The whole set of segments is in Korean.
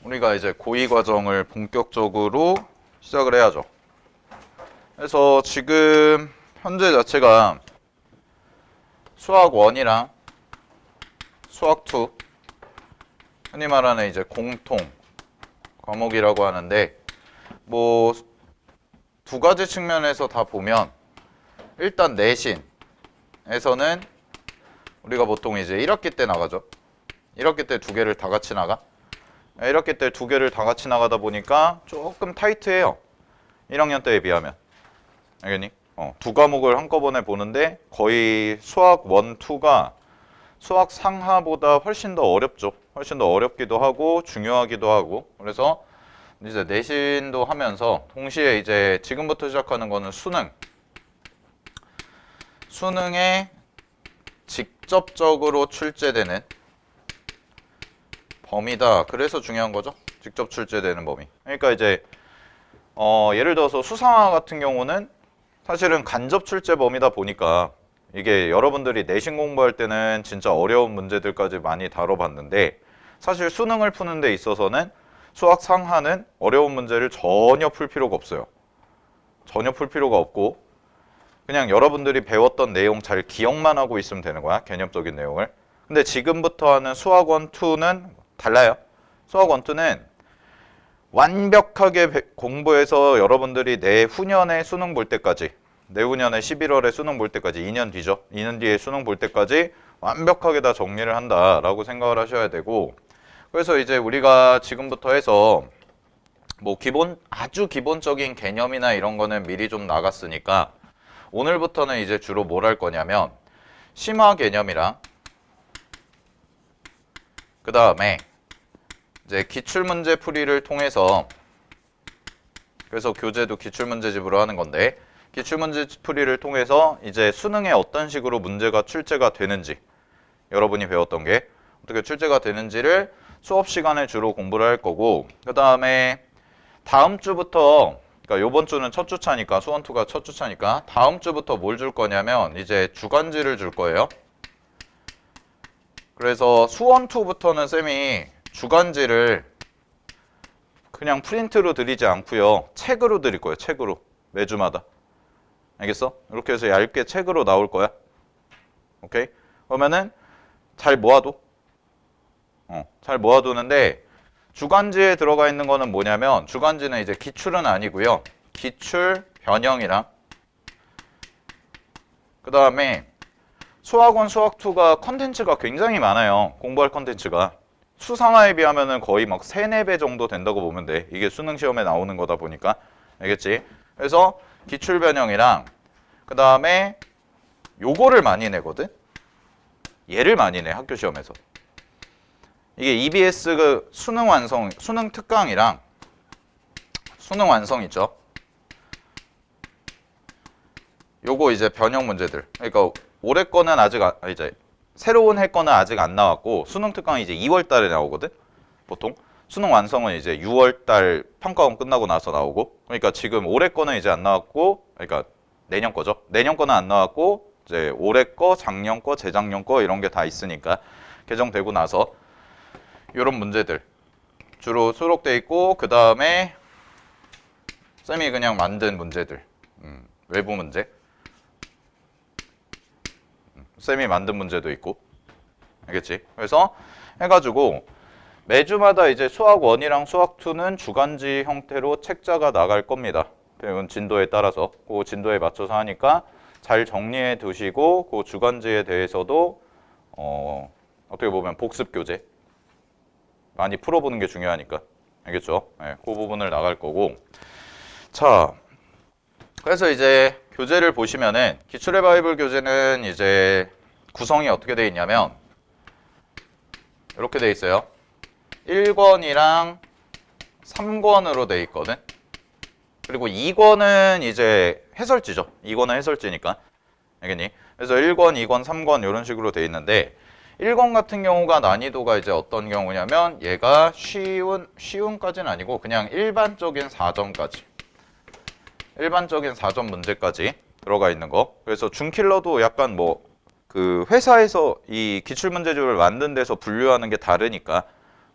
우리가 이제 고2 과정을 본격적으로 시작을 해야죠. 그래서 지금 현재 자체가 수학 1이랑 수학 2, 흔히 말하는 이제 공통 과목이라고 하는데, 뭐 두 가지 측면에서 다 보면, 일단 내신에서는 우리가 보통 이제 1학기 때 나가죠. 1학기 때 두 개를 다 같이 나가. 1학기 때 두 개를 다 같이 나가다 보니까 조금 타이트해요. 1학년 때에 비하면. 알겠니? 두 과목을 한꺼번에 보는데 거의 수학 1, 2가 수학 상하보다 훨씬 더 어렵죠. 훨씬 더 어렵기도 하고 중요하기도 하고. 그래서 이제 내신도 하면서 동시에 이제 지금부터 시작하는 거는 수능에 직접적으로 출제되는 범위다. 그래서 중요한 거죠. 직접 출제되는 범위. 그러니까 이제 예를 들어서 수상화 같은 경우는 사실은 간접 출제 범위다 보니까 이게 여러분들이 내신 공부할 때는 진짜 어려운 문제들까지 많이 다뤄봤는데, 사실 수능을 푸는 데 있어서는 수학 상하는 어려운 문제를 전혀 풀 필요가 없어요. 전혀 풀 필요가 없고 그냥 여러분들이 배웠던 내용 잘 기억만 하고 있으면 되는 거야. 개념적인 내용을. 근데 지금부터 하는 수학 1, 2는 달라요. 수학 1, 2는 완벽하게 공부해서 여러분들이 내후년에 수능 볼 때까지, 내후년에 11월에 수능 볼 때까지, 2년 뒤죠. 2년 뒤에 수능 볼 때까지 완벽하게 다 정리를 한다라고 생각을 하셔야 되고, 그래서 이제 우리가 지금부터 해서 뭐 아주 기본적인 개념이나 이런 거는 미리 좀 나갔으니까 오늘부터는 이제 주로 뭘 할 거냐면 심화 개념이랑 그 다음에 이제 기출문제 풀이를 통해서, 그래서 교재도 기출문제집으로 하는 건데, 기출문제 풀이를 통해서 이제 수능에 어떤 식으로 문제가 출제가 되는지, 여러분이 배웠던 게 어떻게 출제가 되는지를 수업 시간에 주로 공부를 할 거고, 그 다음에 다음 주부터, 그러니까 요번 주는 첫 주차니까, 수원 2가 첫 주차니까 다음 주부터 뭘 줄 거냐면 이제 주간지를 줄 거예요. 그래서 수원 2부터는 쌤이 주간지를 그냥 프린트로 드리지 않고요, 책으로 드릴 거예요. 책으로. 매주마다. 알겠어? 이렇게 해서 얇게 책으로 나올 거야. 오케이? 그러면은 잘 모아둬. 잘 모아두는데, 주간지에 들어가 있는 거는 뭐냐면, 주간지는 이제 기출은 아니고요, 기출 변형이랑 그 다음에 수학 1, 수학 2가 컨텐츠가 굉장히 많아요. 공부할 컨텐츠가 수상화에 비하면은 거의 막 3, 4배 정도 된다고 보면 돼. 이게 수능 시험에 나오는 거다 보니까. 알겠지? 그래서 기출 변형이랑 그 다음에 요거를 많이 내거든. 얘를 많이 내, 학교 시험에서. 이게 EBS 그 수능 완성, 수능 특강이랑 수능 완성 있죠. 요거 이제 변형 문제들. 그러니까 올해 거는 아직 이제 새로운 해 거는 아직 안 나왔고, 수능 특강이 이제 2월 달에 나오거든. 보통 수능 완성은 이제 6월 달 평가원 끝나고 나서 나오고. 그러니까 지금 올해 거는 이제 안 나왔고, 그러니까 내년 거죠. 내년 거는 안 나왔고, 이제 올해 거, 작년 거, 재작년 거 이런 게 다 있으니까 개정되고 나서 이런 문제들 주로 수록돼 있고, 그 다음에 쌤이 그냥 만든 문제들, 외부 문제, 쌤이 만든 문제도 있고. 알겠지? 그래서 해가지고 매주마다 이제 수학 1이랑 수학 2는 주간지 형태로 책자가 나갈 겁니다. 이건 진도에 따라서 그 진도에 맞춰서 하니까 잘 정리해 두시고, 그 주간지에 대해서도 어떻게 보면 복습 교재 많이 풀어보는 게 중요하니까. 알겠죠? 네, 그 부분을 나갈 거고. 자, 그래서 이제 교재를 보시면은 기출의 바이블 교재는 이제 구성이 어떻게 돼 있냐면 이렇게 돼 있어요. 1권이랑 3권으로 돼 있거든. 그리고 2권은 이제 해설지죠. 2권은 해설지니까. 알겠니? 그래서 1권, 2권, 3권 이런 식으로 돼 있는데, 1권 같은 경우가 난이도가 이제 어떤 경우냐면 얘가 쉬운까지는 아니고 그냥 일반적인 4점까지, 일반적인 4점 문제까지 들어가 있는 거. 그래서 준킬러도 약간 뭐 그 회사에서 이 기출문제집을 만든 데서 분류하는 게 다르니까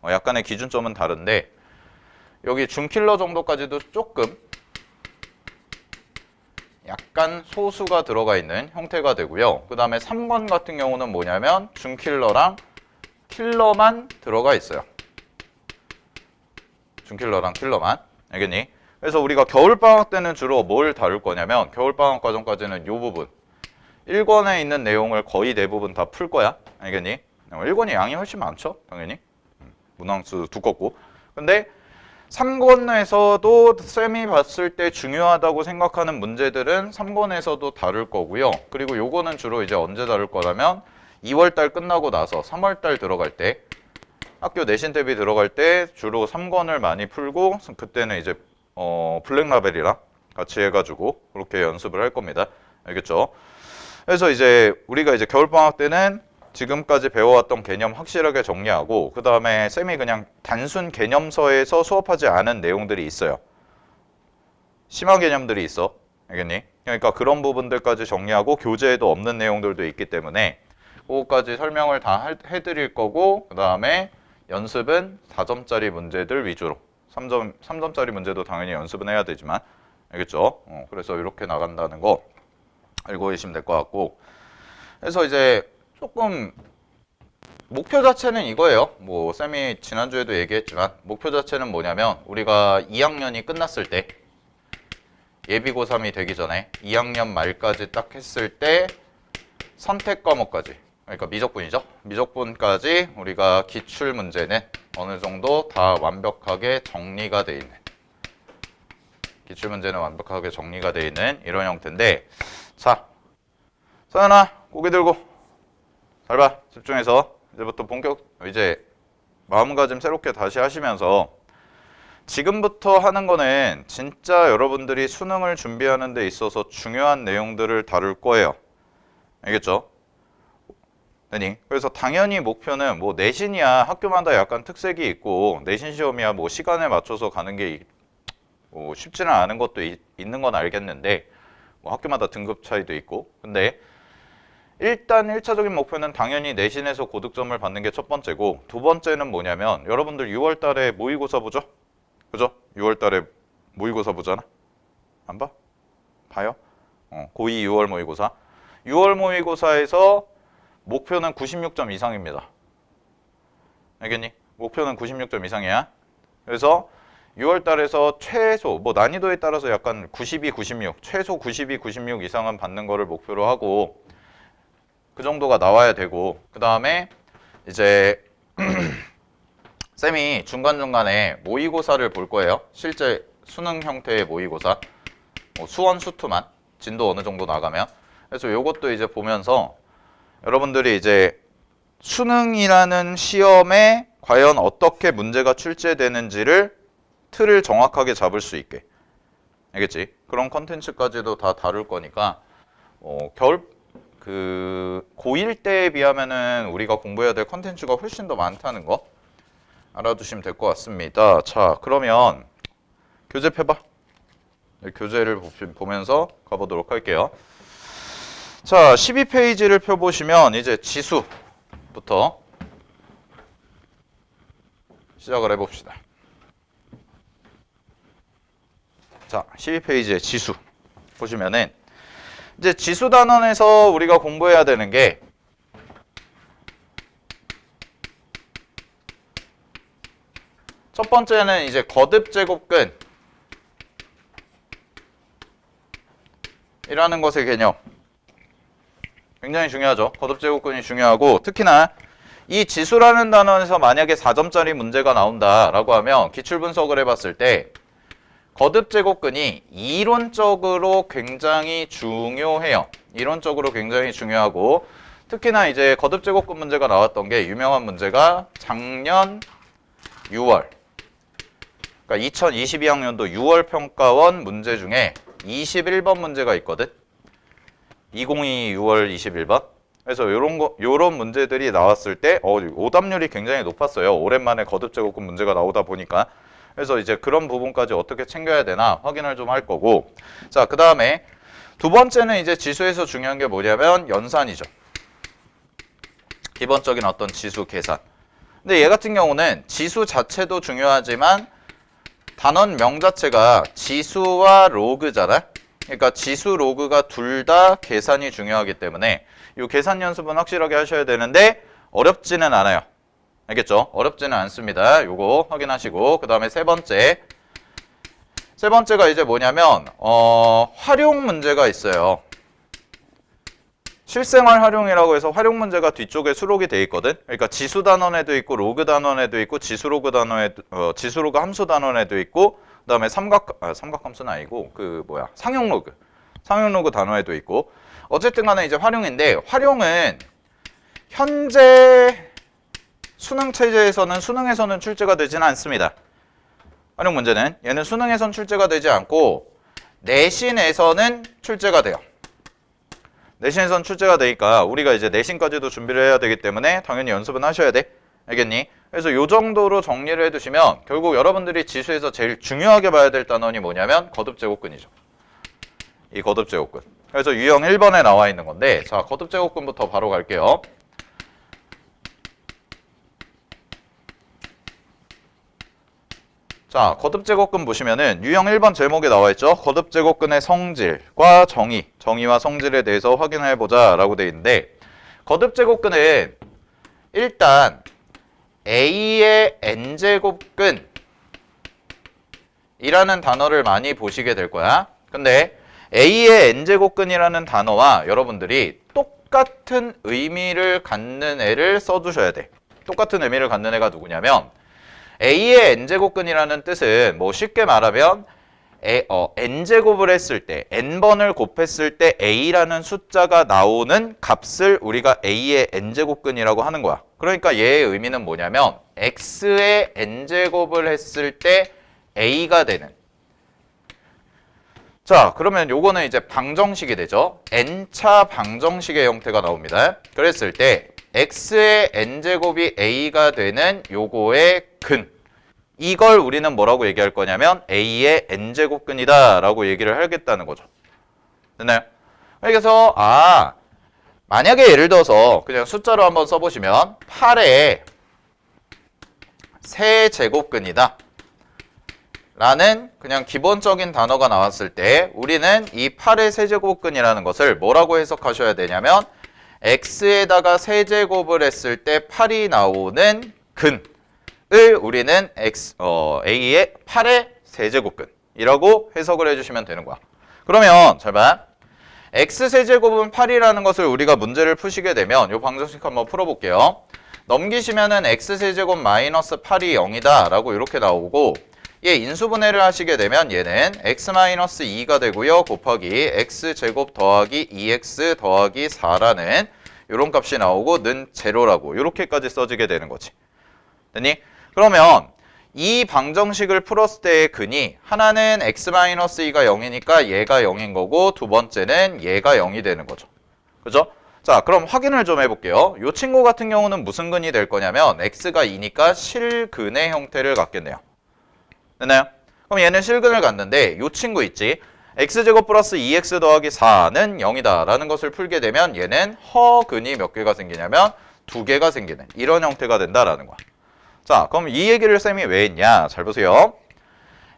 약간의 기준점은 다른데, 여기 준킬러 정도까지도 조금 약간 소수가 들어가 있는 형태가 되고요. 그 다음에 3번 같은 경우는 뭐냐면 준킬러랑 킬러만 들어가 있어요. 준킬러랑 킬러만. 알겠니? 그래서 우리가 겨울방학 때는 주로 뭘 다룰 거냐면 겨울방학 과정까지는 이 부분 1권에 있는 내용을 거의 대부분 다 풀 거야. 알겠니? 1권이 양이 훨씬 많죠. 당연히. 문항수 두껍고. 근데 3권에서도 쌤이 봤을 때 중요하다고 생각하는 문제들은 3권에서도 다룰 거고요. 그리고 요거는 주로 이제 언제 다룰 거냐면 2월달 끝나고 나서 3월달 들어갈 때 학교 내신 대비 들어갈 때 주로 3권을 많이 풀고 그때는 이제 블랙라벨이랑 같이 해가지고 그렇게 연습을 할 겁니다. 알겠죠? 그래서 이제 우리가 이제 겨울방학 때는 지금까지 배워왔던 개념 확실하게 정리하고 그 다음에 쌤이 그냥 단순 개념서에서 수업하지 않은 내용들이 있어요. 심화 개념들이 있어. 알겠니? 그러니까 그런 부분들까지 정리하고 교재에도 없는 내용들도 있기 때문에 그거까지 설명을 다 해드릴 거고 그 다음에 연습은 4점짜리 문제들 위주로 3점짜리 문제도 당연히 연습은 해야 되지만 알겠죠? 그래서 이렇게 나간다는 거 알고 계시면 될 것 같고 그래서 이제 조금 목표 자체는 이거예요. 뭐 쌤이 지난주에도 얘기했지만 목표 자체는 뭐냐면 우리가 2학년이 끝났을 때 예비 고3이 되기 전에 2학년 말까지 딱 했을 때 선택 과목까지 그러니까 미적분이죠. 미적분까지 우리가 기출 문제는 어느 정도 다 완벽하게 정리가 돼 있는 기출 문제는 완벽하게 정리가 돼 있는 이런 형태인데 자 서연아 고개 들고 잘 봐. 집중해서 이제부터 이제 마음가짐 새롭게 다시 하시면서 지금부터 하는 거는 진짜 여러분들이 수능을 준비하는 데 있어서 중요한 내용들을 다룰 거예요. 알겠죠? 네. 그래서 당연히 목표는 뭐 내신이야 학교마다 약간 특색이 있고 내신 시험이야 뭐 시간에 맞춰서 가는 게 뭐 쉽지는 않은 것도 있는 건 알겠는데 뭐 학교마다 등급 차이도 있고 근데 일단 1차적인 목표는 당연히 내신에서 고득점을 받는 게 첫 번째고 두 번째는 뭐냐면 여러분들 6월 달에 모의고사 보죠? 그죠? 6월 달에 모의고사 보잖아? 안 봐? 봐요? 고2 6월 모의고사 6월 모의고사에서 목표는 96점 이상입니다. 알겠니? 목표는 96점 이상이야. 그래서 6월 달에서 최소 뭐 난이도에 따라서 약간 92, 96 최소 92, 96 이상은 받는 거를 목표로 하고 그 정도가 나와야 되고 그 다음에 이제 쌤이 중간중간에 모의고사를 볼 거예요. 실제 수능 형태의 모의고사 수원 수투만 진도 어느 정도 나가면 그래서 요것도 이제 보면서 여러분들이 이제 수능이라는 시험에 과연 어떻게 문제가 출제되는지를 틀을 정확하게 잡을 수 있게 알겠지? 그런 컨텐츠까지도 다 다룰 거니까 고1 때에 비하면은 우리가 공부해야 될 컨텐츠가 훨씬 더 많다는 거 알아두시면 될 것 같습니다. 자, 그러면 교재 펴봐. 교재를 보면서 가보도록 할게요. 자, 12페이지를 펴보시면 이제 지수부터 시작을 해봅시다. 자, 12페이지의 지수 보시면은 이제 지수 단원에서 우리가 공부해야 되는 게 첫 번째는 이제 거듭 제곱근 이라는 것의 개념 굉장히 중요하죠. 거듭 제곱근이 중요하고 특히나 이 지수라는 단원에서 만약에 4점짜리 문제가 나온다라고 하면 기출 분석을 해봤을 때 거듭 제곱근이 이론적으로 굉장히 중요해요. 이론적으로 굉장히 중요하고 특히나 이제 거듭 제곱근 문제가 나왔던 게 유명한 문제가 작년 6월 그러니까 2022학년도 6월 평가원 문제 중에 21번 문제가 있거든. 2022 6월 21번. 그래서 요런 문제들이 나왔을 때 오답률이 굉장히 높았어요. 오랜만에 거듭 제곱근 문제가 나오다 보니까. 그래서 이제 그런 부분까지 어떻게 챙겨야 되나 확인을 좀 할 거고 자, 그 다음에 두 번째는 이제 지수에서 중요한 게 뭐냐면 연산이죠. 기본적인 어떤 지수 계산. 근데 얘 같은 경우는 지수 자체도 중요하지만 단원명 자체가 지수와 로그잖아. 그러니까 지수, 로그가 둘 다 계산이 중요하기 때문에 이 계산 연습은 확실하게 하셔야 되는데 어렵지는 않아요. 알겠죠? 어렵지는 않습니다. 요거 확인하시고 그 다음에 세 번째가 이제 뭐냐면 활용 문제가 있어요. 실생활 활용이라고 해서 활용 문제가 뒤쪽에 수록이 돼 있거든. 그러니까 지수 단원에도 있고 로그 단원에도 있고 지수 로그 단원에도 지수 로그 함수 단원에도 있고 그다음에 삼각함수는 아니고 상용 로그 단원에도 있고 어쨌든 간에 이제 활용인데 활용은 현재 수능 체제에서는 수능에서는 출제가 되지는 않습니다. 활용 문제는 얘는 수능에선 출제가 되지 않고 내신에서는 출제가 돼요. 내신에선 출제가 되니까 우리가 이제 내신까지도 준비를 해야 되기 때문에 당연히 연습은 하셔야 돼. 알겠니? 그래서 요 정도로 정리를 해두시면 결국 여러분들이 지수에서 제일 중요하게 봐야 될 단원이 뭐냐면 거듭제곱근이죠. 이 거듭제곱근. 그래서 유형 1번에 나와 있는 건데 자, 거듭제곱근부터 바로 갈게요. 자, 거듭제곱근 보시면은 유형 1번 제목에 나와 있죠. 거듭제곱근의 성질과 정의와 성질에 대해서 확인해 보자 라고 되어 있는데 거듭제곱근은 일단 A의 n제곱근 이라는 단어를 많이 보시게 될 거야. 근데 A의 n제곱근이라는 단어와 여러분들이 똑같은 의미를 갖는 애를 써두셔야 돼. 똑같은 의미를 갖는 애가 누구냐면 A의 n제곱근이라는 뜻은 뭐 쉽게 말하면 n제곱을 했을 때 n번을 곱했을 때 A라는 숫자가 나오는 값을 우리가 A의 n제곱근이라고 하는 거야. 그러니까 얘의 의미는 뭐냐면 X의 n제곱을 했을 때 A가 되는 자, 그러면 요거는 이제 방정식이 되죠. n차 방정식의 형태가 나옵니다. 그랬을 때 x의 n제곱이 a가 되는 요거의 근 이걸 우리는 뭐라고 얘기할 거냐면 a의 n제곱근이다 라고 얘기를 하겠다는 거죠. 됐나요? 그래서 만약에 예를 들어서 그냥 숫자로 한번 써보시면 8의 세제곱근이다 라는 그냥 기본적인 단어가 나왔을 때 우리는 이 8의 세제곱근이라는 것을 뭐라고 해석하셔야 되냐면 x에다가 세제곱을 했을 때 8이 나오는 근을 우리는 a의 8의 세제곱근이라고 해석을 해주시면 되는 거야. 그러면 잘 봐. x세제곱은 8이라는 것을 우리가 문제를 푸시게 되면 이 방정식 한번 풀어볼게요. 넘기시면은 x세제곱 마이너스 8이 0이다 라고 이렇게 나오고 얘 인수분해를 하시게 되면 얘는 x-2가 되고요. 곱하기 x제곱 더하기 2x 더하기 4라는 이런 값이 나오고 는 제로라고 이렇게까지 써지게 되는 거지. 됐니? 그러면 이 방정식을 풀었을 때의 근이 하나는 x-2가 0이니까 얘가 0인 거고 두 번째는 얘가 0이 되는 거죠. 그죠? 자, 그럼 확인을 좀 해볼게요. 이 친구 같은 경우는 무슨 근이 될 거냐면 x가 2니까 실근의 형태를 갖겠네요. 됐나요? 그럼 얘는 실근을 갖는데 이 친구 있지? x제곱 플러스 2x 더하기 4는 0이다 라는 것을 풀게 되면 얘는 허근이 몇 개가 생기냐면 2개가 생기는 이런 형태가 된다라는 거야. 자, 그럼 이 얘기를 쌤이 왜 했냐? 잘 보세요.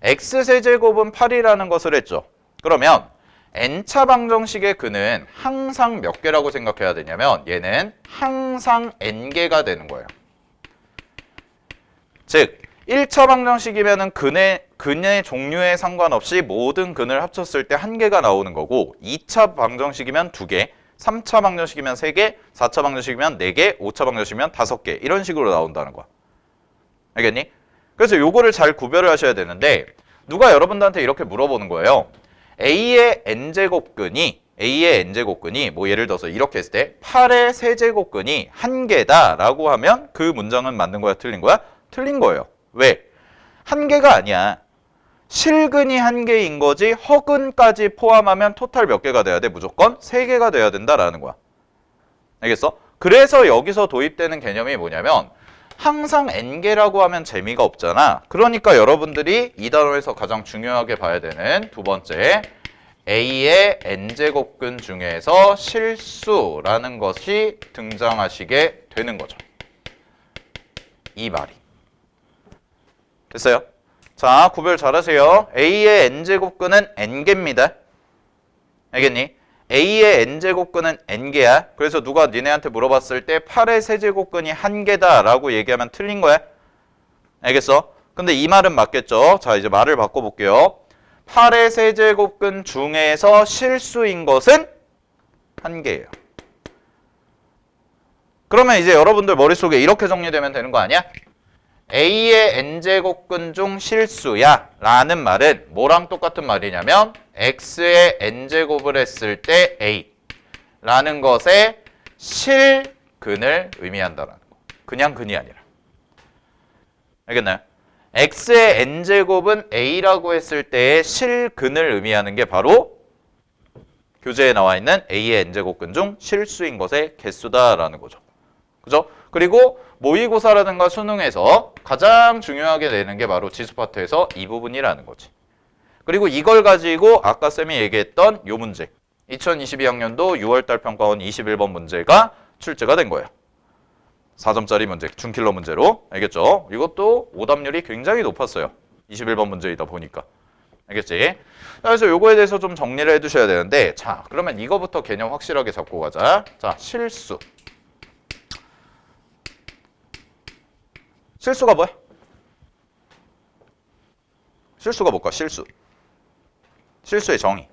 x세제곱은 8이라는 것을 했죠. 그러면 n차 방정식의 근은 항상 몇 개라고 생각해야 되냐면 얘는 항상 n개가 되는 거예요. 즉 1차 방정식이면은 근의 종류에 상관없이 모든 근을 합쳤을 때 1개가 나오는 거고 2차 방정식이면 2개, 3차 방정식이면 3개, 4차 방정식이면 4개, 5차 방정식이면 5개 이런 식으로 나온다는 거야. 알겠니? 그래서 요거를 잘 구별을 하셔야 되는데 누가 여러분들한테 이렇게 물어보는 거예요. A의 n제곱근이 뭐 예를 들어서 이렇게 했을 때 8의 세제곱근이 1개다 라고 하면 그 문장은 맞는 거야? 틀린 거야? 틀린 거예요. 왜? 1개가 아니야. 실근이 1개인 거지 허근까지 포함하면 토탈 몇 개가 돼야 돼? 무조건 3개가 돼야 된다라는 거야. 알겠어? 그래서 여기서 도입되는 개념이 뭐냐면 항상 n개라고 하면 재미가 없잖아. 그러니까 여러분들이 이 단원에서 가장 중요하게 봐야 되는 두 번째 A의 n제곱근 중에서 실수라는 것이 등장하시게 되는 거죠. 이 말이. 됐어요? 자, 구별 잘하세요. A의 n제곱근은 n개입니다. 알겠니? A의 n제곱근은 n개야. 그래서 누가 니네한테 물어봤을 때 8의 세제곱근이 1개다 라고 얘기하면 틀린 거야. 알겠어? 근데 이 말은 맞겠죠? 자, 이제 말을 바꿔볼게요. 8의 세제곱근 중에서 실수인 것은 1개예요. 그러면 이제 여러분들 머릿속에 이렇게 정리되면 되는 거 아니야? A의 n제곱근 중 실수야 라는 말은 뭐랑 똑같은 말이냐면 X의 n제곱을 했을 때 A 라는 것의 실근을 의미한다는 거. 그냥 근이 아니라. 알겠나요? X의 n제곱은 A라고 했을 때의 실근을 의미하는 게 바로 교재에 나와 있는 A의 n제곱근 중 실수인 것의 개수다라는 거죠. 그죠? 그리고 모의고사라든가 수능에서 가장 중요하게 내는 게 바로 지수 파트에서 이 부분이라는 거지. 그리고 이걸 가지고 아까 쌤이 얘기했던 요 문제 2022학년도 6월달 평가원 21번 문제가 출제가 된 거예요. 4점짜리 문제, 준킬러 문제로. 알겠죠? 이것도 오답률이 굉장히 높았어요. 21번 문제이다 보니까. 알겠지? 그래서 요거에 대해서 좀 정리를 해두셔야 되는데 자, 그러면 이거부터 개념 확실하게 잡고 가자. 자, 실수. 실수가 뭐야? 실수가 뭘까? 실수. 실수의 정의.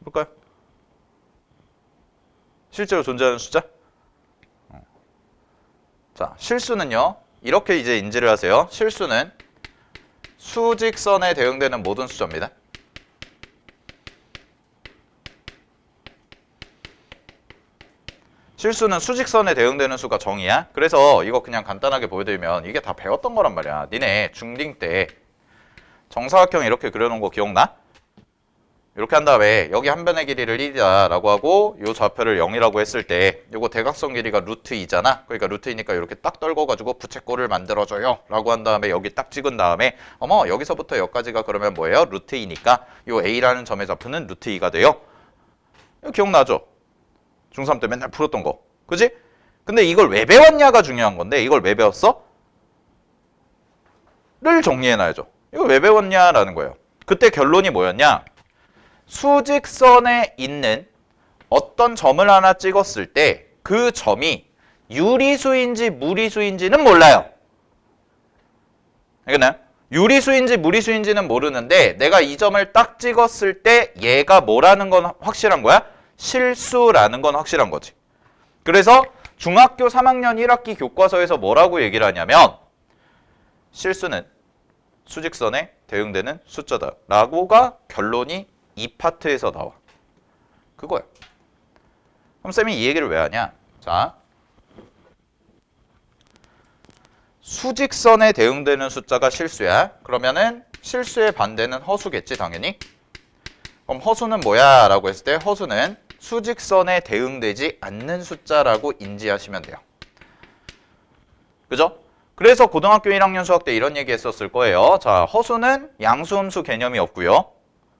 볼까요? 실제로 존재하는 숫자? 자, 실수는요. 이렇게 이제 인지를 하세요. 실수는 수직선에 대응되는 모든 숫자입니다. 실수는 수직선에 대응되는 수가 정의야. 그래서 이거 그냥 간단하게 보여드리면 이게 다 배웠던 거란 말이야. 니네 중딩 때 정사각형 이렇게 그려놓은 거 기억나? 이렇게 한 다음에 여기 한 변의 길이를 1이다 라고 하고 요 좌표를 0이라고 했을 때 요거 대각선 길이가 루트 2잖아. 그러니까 루트 2니까 이렇게 딱 떨궈가지고 부채꼴을 만들어줘요 라고 한 다음에 여기 딱 찍은 다음에 어머 여기서부터 여기까지가 그러면 뭐예요? 루트 2니까 요 A라는 점의 좌표는 루트 2가 돼요. 이거 기억나죠? 중3 때 맨날 풀었던 거. 그지? 근데 이걸 왜 배웠냐가 중요한 건데 이걸 왜 배웠어? 를 정리해놔야죠. 이걸 왜 배웠냐라는 거예요. 그때 결론이 뭐였냐? 수직선에 있는 어떤 점을 하나 찍었을 때 그 점이 유리수인지 무리수인지는 몰라요. 알겠나요? 유리수인지 무리수인지는 모르는데 내가 이 점을 딱 찍었을 때 얘가 뭐라는 건 확실한 거야? 실수라는 건 확실한 거지. 그래서 중학교 3학년 1학기 교과서에서 뭐라고 얘기를 하냐면 실수는 수직선에 대응되는 숫자다 라고가 결론이 이 파트에서 나와. 그거야. 그럼 쌤이 이 얘기를 왜 하냐? 자, 수직선에 대응되는 숫자가 실수야. 그러면은 실수의 반대는 허수겠지 당연히. 그럼 허수는 뭐야? 라고 했을 때 허수는 수직선에 대응되지 않는 숫자라고 인지하시면 돼요. 그죠? 그래서 고등학교 1학년 수학 때 이런 얘기 했었을 거예요. 자, 허수는 양수음수 개념이 없고요.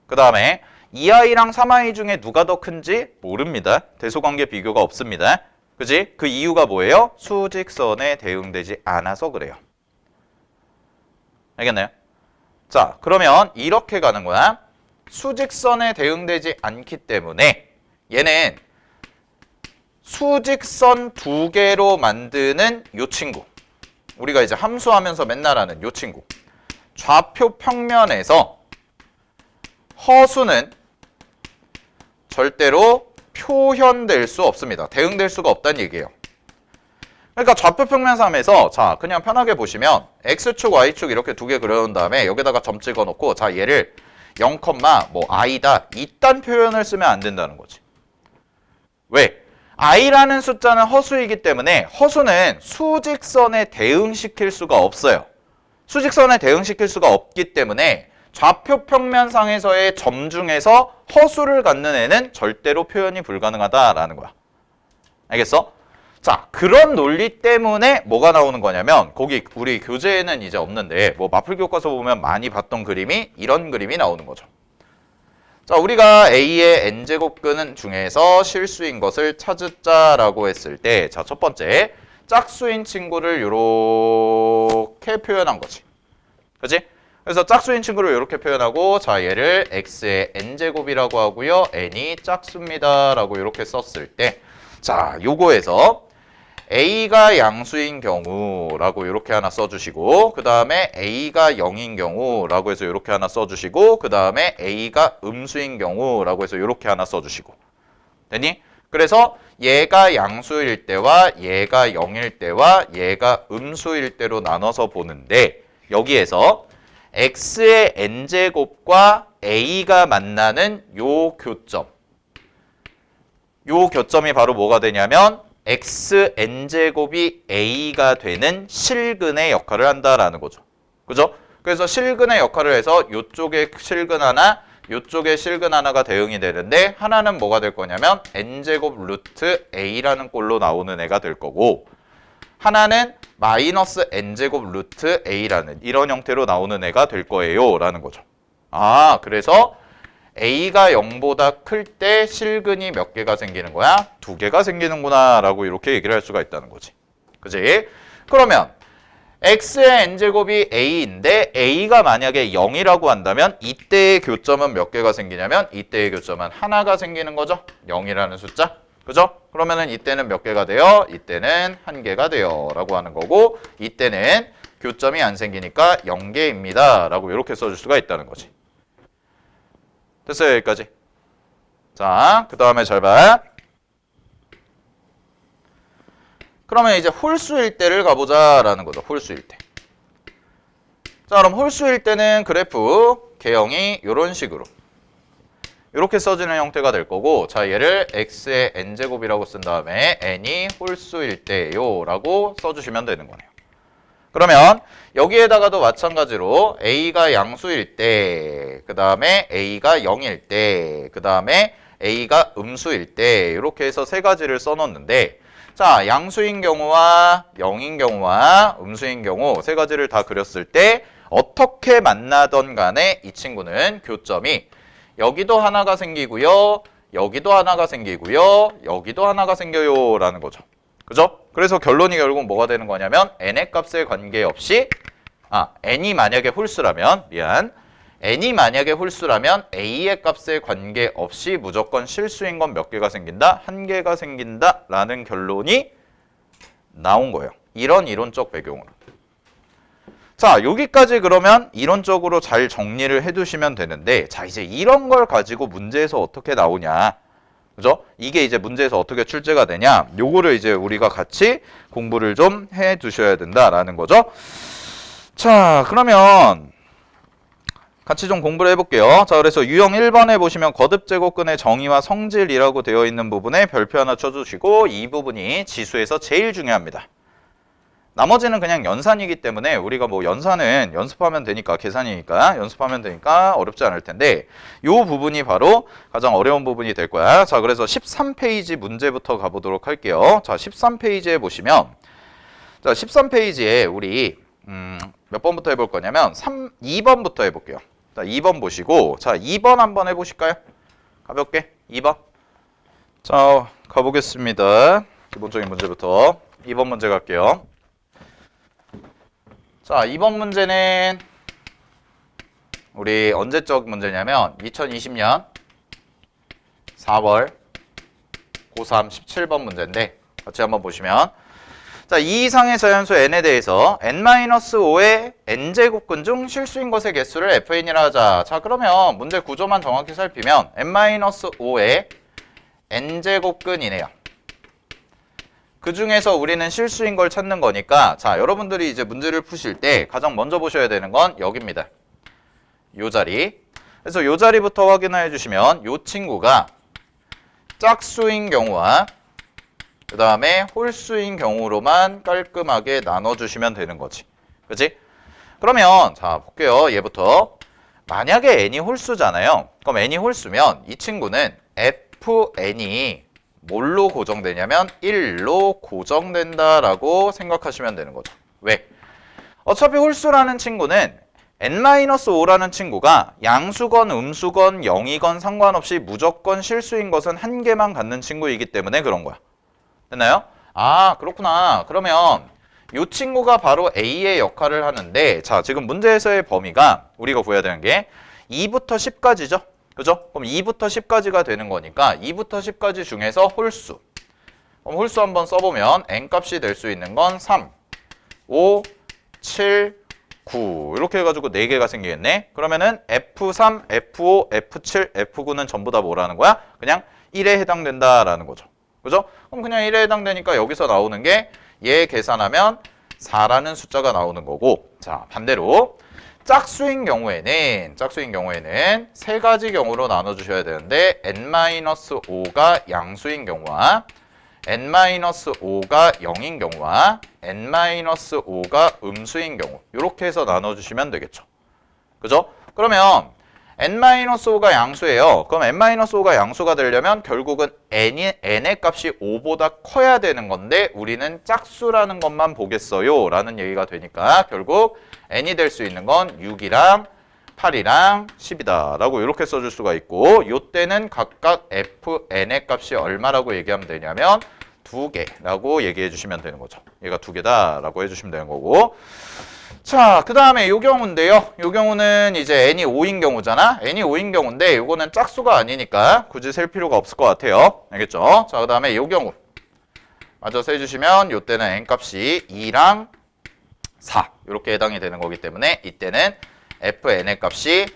그 다음에 2i랑 3i 중에 누가 더 큰지 모릅니다. 대소관계 비교가 없습니다. 그지? 그 이유가 뭐예요? 수직선에 대응되지 않아서 그래요. 알겠나요? 자, 그러면 이렇게 가는 거야. 수직선에 대응되지 않기 때문에 얘는 수직선 두 개로 만드는 요 친구. 우리가 이제 함수하면서 맨날 하는 요 친구. 좌표 평면에서 허수는 절대로 표현될 수 없습니다. 대응될 수가 없다는 얘기예요. 그러니까 좌표 평면상에서 자 그냥 편하게 보시면 X축, Y축 이렇게 두 개 그려놓은 다음에 여기다가 점 찍어놓고 자 얘를 0, 뭐 i다 이딴 표현을 쓰면 안 된다는 거지. 왜? i라는 숫자는 허수이기 때문에 허수는 수직선에 대응시킬 수가 없어요. 수직선에 대응시킬 수가 없기 때문에 좌표 평면상에서의 점 중에서 허수를 갖는 애는 절대로 표현이 불가능하다라는 거야. 알겠어? 자, 그런 논리 때문에 뭐가 나오는 거냐면 거기 우리 교재에는 이제 없는데 뭐 마플 교과서 보면 많이 봤던 그림이 이런 그림이 나오는 거죠. 자, 우리가 A의 n제곱근 중에서 실수인 것을 찾자라고 했을 때 자, 첫 번째 짝수인 친구를 이렇게 표현한 거지. 그치? 그래서 짝수인 친구를 이렇게 표현하고 자 얘를 x의 n제곱이라고 하고요. n이 짝수입니다. 라고 이렇게 썼을 때 자 요거에서 a가 양수인 경우라고 이렇게 하나 써주시고 그 다음에 a가 0인 경우라고 해서 이렇게 하나 써주시고 그 다음에 a가 음수인 경우라고 해서 이렇게 하나 써주시고 됐니? 그래서 얘가 양수일 때와 얘가 0일 때와 얘가 음수일 때로 나눠서 보는데 여기에서 x의 n제곱과 a가 만나는 요 교점이 바로 뭐가 되냐면 x n제곱이 a가 되는 실근의 역할을 한다라는 거죠. 그죠? 그래서 실근의 역할을 해서 요쪽에 실근 하나, 요쪽에 실근 하나가 대응이 되는데 하나는 뭐가 될 거냐면 n제곱 루트 a라는 꼴로 나오는 애가 될 거고 하나는 마이너스 n제곱 루트 a라는 이런 형태로 나오는 애가 될 거예요 라는 거죠. 아 그래서 a가 0보다 클 때 실근이 몇 개가 생기는 거야? 2개가 생기는구나 라고 이렇게 얘기를 할 수가 있다는 거지. 그지? 그러면 x의 n제곱이 a인데 a가 만약에 0이라고 한다면 이때의 교점은 몇 개가 생기냐면 이때의 교점은 하나가 생기는 거죠. 0이라는 숫자. 그죠? 그러면은 이때는 몇 개가 돼요? 이때는 1개가 돼요 라고 하는 거고 이때는 교점이 안 생기니까 0개입니다 라고 이렇게 써줄 수가 있다는 거지. 됐어요 여기까지. 자, 그 다음에 잘 봐. 그러면 이제 홀수일 때를 가보자라는 거죠. 홀수일 때. 자, 그럼 홀수일 때는 그래프 개형이 이런 식으로 이렇게 써지는 형태가 될 거고 자, 얘를 x의 n제곱이라고 쓴 다음에 n이 홀수일 때요 라고 써주시면 되는 거네요. 그러면 여기에다가도 마찬가지로 a가 양수일 때, 그 다음에 a가 0일 때, 그 다음에 a가 음수일 때 이렇게 해서 세 가지를 써놓는데 자 양수인 경우와 0인 경우와 음수인 경우 세 가지를 다 그렸을 때 어떻게 만나던 간에 이 친구는 교점이 여기도 하나가 생기고요, 여기도 하나가 생기고요, 여기도 하나가 생겨요 라는 거죠. 그죠? 그래서 결론이 결국 뭐가 되는 거냐면 n의 값에 관계없이 n이 만약에 홀수라면 n이 만약에 홀수라면 a의 값에 관계없이 무조건 실수인 건 몇 개가 생긴다? 1개가 생긴다 라는 결론이 나온 거예요. 이런 이론적 배경으로. 자 여기까지 그러면 이론적으로 잘 정리를 해두시면 되는데 자 이제 이런 걸 가지고 문제에서 어떻게 나오냐. 그죠? 이게 이제 문제에서 어떻게 출제가 되냐? 요거를 이제 우리가 같이 공부를 좀 해 두셔야 된다라는 거죠. 자, 그러면 같이 좀 공부를 해볼게요. 자, 그래서 유형 1번에 보시면 거듭제곱근의 정의와 성질이라고 되어 있는 부분에 별표 하나 쳐주시고 이 부분이 지수에서 제일 중요합니다. 나머지는 그냥 연산이기 때문에 우리가 뭐 연산은 연습하면 되니까 계산이니까 연습하면 되니까 어렵지 않을 텐데 이 부분이 바로 가장 어려운 부분이 될 거야. 자 그래서 13페이지 문제부터 가보도록 할게요. 자 13페이지에 보시면 자 13페이지에 우리 몇 번부터 해볼 거냐면 2번부터 해볼게요. 자 2번 보시고 자 2번 한번 해보실까요? 가볍게 2번. 자 가보겠습니다. 기본적인 문제부터 2번 문제 갈게요. 자, 이번 문제는 우리 언제적 문제냐면 2020년 4월 고3 17번 문제인데 같이 한번 보시면 자, 이 이상의 자연수 n에 대해서 n-5의 n제곱근 중 실수인 것의 개수를 fn이라 하자. 자, 그러면 문제 구조만 정확히 살피면 n-5의 n제곱근이네요. 그 중에서 우리는 실수인 걸 찾는 거니까 자 여러분들이 이제 문제를 푸실 때 가장 먼저 보셔야 되는 건 여기입니다. 요 자리. 그래서 요 자리부터 확인해 주시면 요 친구가 짝수인 경우와 그 다음에 홀수인 경우로만 깔끔하게 나눠주시면 되는 거지. 그치? 그러면 자 볼게요. 얘부터 만약에 n이 홀수잖아요. 그럼 n이 홀수면 이 친구는 fn이 뭘로 고정되냐면 1로 고정된다라고 생각하시면 되는 거죠. 왜? 어차피 홀수라는 친구는 n-5라는 친구가 양수건 음수건 0이건 상관없이 무조건 실수인 것은 한 개만 갖는 친구이기 때문에 그런 거야. 됐나요? 아 그렇구나. 그러면 이 친구가 바로 A의 역할을 하는데, 자, 지금 문제에서의 범위가 우리가 구해야 되는 게 2부터 10까지죠. 그죠? 그럼 2부터 10까지가 되는 거니까 2부터 10까지 중에서 홀수. 그럼 홀수 한번 써보면 n값이 될 수 있는 건 3, 5, 7, 9 이렇게 해가지고 4개가 생기겠네. 그러면은 F3, F5, F7, F9는 전부 다 뭐라는 거야? 그냥 1에 해당된다라는 거죠. 그죠? 그럼 그냥 1에 해당되니까 여기서 나오는 게 얘 계산하면 4라는 숫자가 나오는 거고, 자 반대로 짝수인 경우에는 세 가지 경우로 나눠주셔야 되는데 n-5가 양수인 경우와 n-5가 0인 경우와 n-5가 음수인 경우 이렇게 해서 나눠주시면 되겠죠. 그죠? 그러면 n-5가 양수예요. 그럼 n-5가 양수가 되려면 결국은 n의 값이 5보다 커야 되는 건데 우리는 짝수라는 것만 보겠어요 라는 얘기가 되니까 결국 n이 될 수 있는 건 6이랑 8이랑 10이다 라고 이렇게 써줄 수가 있고, 이때는 각각 fn의 값이 얼마라고 얘기하면 되냐면 2개라고 얘기해 주시면 되는 거죠. 얘가 2개다 라고 해주시면 되는 거고, 자, 그 다음에 이 경우인데요. 이 경우는 이제 n이 5인 경우잖아. n이 5인 경우인데 이거는 짝수가 아니니까 굳이 셀 필요가 없을 것 같아요. 알겠죠? 자, 그 다음에 이 경우 맞아서 해주시면 이때는 n값이 2랑 4 이렇게 해당이 되는 거기 때문에 이때는 fn의 값이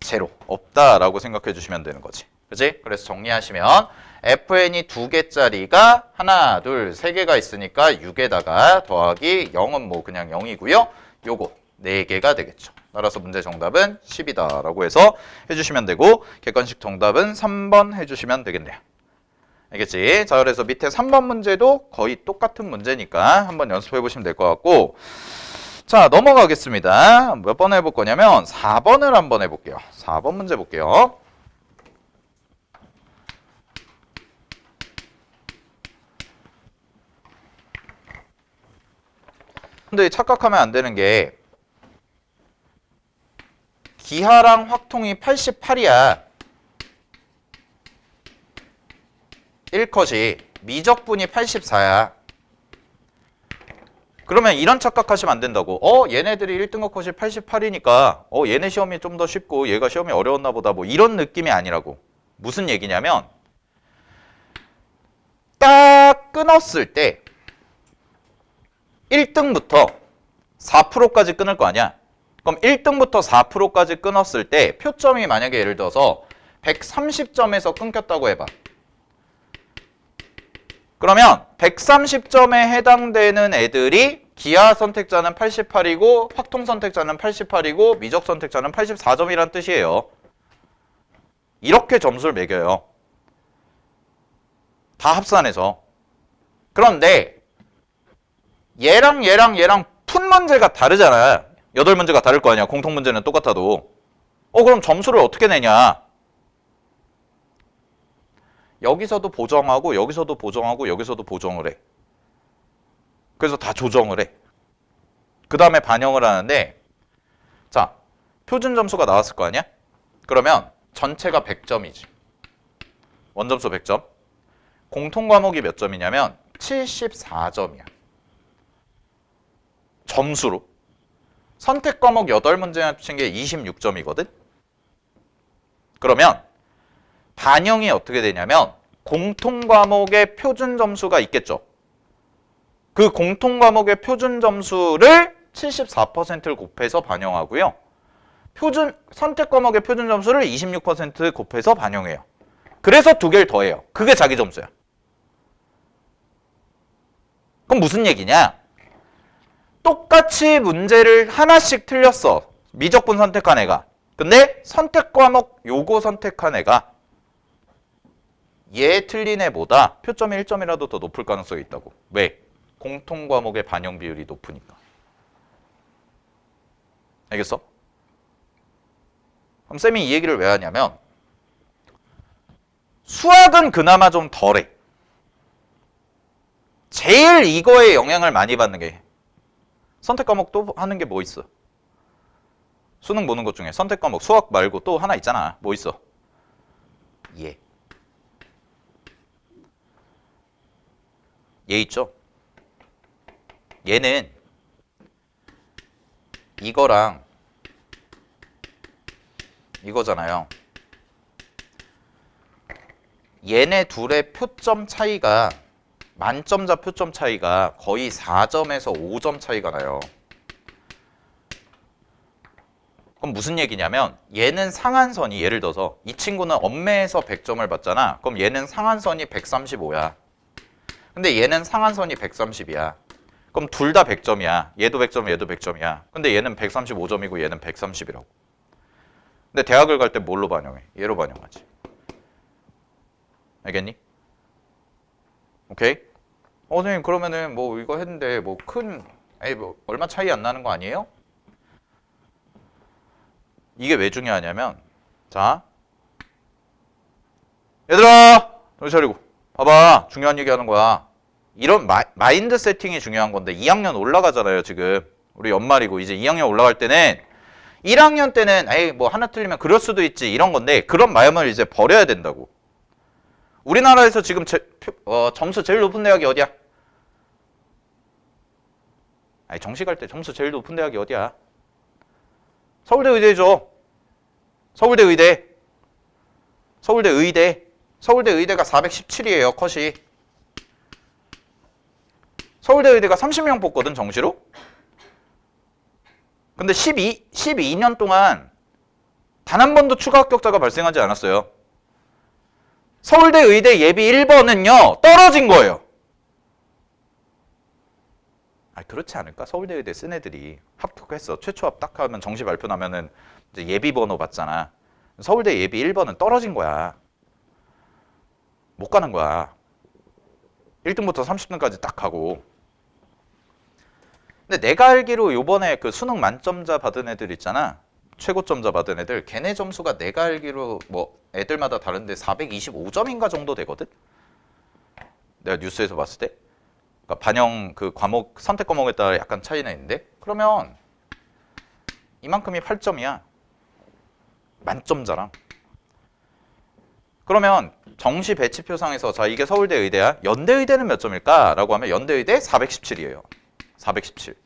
제로 없다라고 생각해 주시면 되는 거지. 그치? 그래서 정리하시면 fn이 2개짜리가 하나, 둘, 3개가 있으니까 6에다가 더하기 0은 뭐 그냥 0이고요. 요거 4개가 되겠죠. 따라서 문제 정답은 10이다 라고 해서 해주시면 되고, 객관식 정답은 3번 해주시면 되겠네요. 알겠지? 자, 그래서 밑에 3번 문제도 거의 똑같은 문제니까 한번 연습해 보시면 될 것 같고, 자, 넘어가겠습니다. 몇 번 해볼 거냐면 4번을 한번 해볼게요. 4번 문제 볼게요. 근데 착각하면 안 되는 게 기하랑 확통이 88이야. 1컷이 미적분이 84야. 그러면 이런 착각하시면 안 된다고. 얘네들이 1등급 컷이 88이니까 얘네 시험이 좀 더 쉽고 얘가 시험이 어려웠나 보다, 뭐 이런 느낌이 아니라고. 무슨 얘기냐면 딱 끊었을 때 1등부터 4%까지 끊을 거 아니야. 그럼 1등부터 4%까지 끊었을 때 표점이 만약에 예를 들어서 130점에서 끊겼다고 해봐. 그러면 130점에 해당되는 애들이 기하 선택자는 88이고 확통 선택자는 88이고 미적 선택자는 84점이란 뜻이에요. 이렇게 점수를 매겨요. 다 합산해서. 그런데 얘랑 푼 문제가 다르잖아. 8문제가 다를 거 아니야. 공통 문제는 똑같아도. 그럼 점수를 어떻게 내냐? 여기서도 보정하고 여기서도 보정하고 여기서도 보정을 해. 그래서 다 조정을 해. 그 다음에 반영을 하는데, 자, 표준 점수가 나왔을 거 아니야? 그러면 전체가 100점이지. 원점수 100점. 공통 과목이 몇 점이냐면 74점이야. 점수로. 선택 과목 8문제 합친 게 26점이거든? 그러면 반영이 어떻게 되냐면 공통 과목의 표준 점수가 있겠죠. 그 공통 과목의 표준 점수를 74%를 곱해서 반영하고요. 선택 과목의 표준 점수를 26% 곱해서 반영해요. 그래서 2개를 더해요. 그게 자기 점수야. 그럼 무슨 얘기냐? 똑같이 문제를 하나씩 틀렸어. 미적분 선택한 애가. 근데 선택 과목 요거 선택한 애가 얘 틀린 애보다 표점이 1점이라도 더 높을 가능성이 있다고. 왜? 공통 과목의 반영 비율이 높으니까. 알겠어? 그럼 쌤이 이 얘기를 왜 하냐면 수학은 그나마 좀 덜해. 제일 이거에 영향을 많이 받는 게 선택 과목 또 하는 게 뭐 있어? 수능 보는 것 중에 선택 과목 수학 말고 또 하나 있잖아. 뭐 있어? 얘 있죠? 얘는 이거랑 이거잖아요. 얘네 둘의 표점 차이가 만점자 표점 차이가 거의 4점에서 5점 차이가 나요. 그럼 무슨 얘기냐면 얘는 상한선이 예를 들어서 이 친구는 엄매에서 100점을 받잖아. 그럼 얘는 상한선이 135야. 근데 얘는 상한선이 130이야. 그럼 둘 다 100점이야. 얘도 100점, 얘도 100점이야. 근데 얘는 135점이고 얘는 130이라고. 근데 대학을 갈 때 뭘로 반영해? 얘로 반영하지. 알겠니? 오케이? 선생님 그러면은 뭐 이거 했는데 뭐 뭐 얼마 차이 안 나는 거 아니에요? 이게 왜 중요하냐면 자 얘들아 정신 차리고 봐봐 중요한 얘기 하는 거야. 이런 마인드 세팅이 중요한 건데 2학년 올라가잖아요 지금. 우리 연말이고 이제 2학년 올라갈 때는 1학년 때는 에이 뭐 하나 틀리면 그럴 수도 있지 이런 건데 그런 마음을 이제 버려야 된다고. 우리나라에서 지금 점수 제일 높은 대학이 어디야? 아니 정시 갈 때 점수 제일 높은 대학이 어디야? 서울대 의대죠. 서울대 의대. 서울대 의대. 서울대 의대가 417이에요 컷이. 서울대 의대가 30명 뽑거든 정시로. 근데 12년 동안 단 한 번도 추가 합격자가 발생하지 않았어요. 서울대 의대 예비 1번은요 떨어진 거예요. 아 그렇지 않을까? 서울대 의대 쓴 애들이 합격했어. 최초 합 하면 정시 발표 나면은 이제 예비 번호 받잖아. 서울대 예비 1번은 떨어진 거야. 못 가는 거야. 1등부터 30등까지 딱 하고. 근데 내가 알기로 요번에 그 수능 만점자 받은 애들 있잖아. 최고점자 받은 애들. 걔네 점수가 내가 알기로 뭐 애들마다 다른데 425점인가 정도 되거든? 내가 뉴스에서 봤을 때. 그러니까 반영 그 과목 선택 과목에 따라 약간 차이나 있는데 그러면 이만큼이 8점이야. 만점자랑. 그러면 정시 배치표상에서 자 이게 서울대 의대야. 연대 의대는 몇 점일까? 라고 하면 연대 의대 417이에요. 417.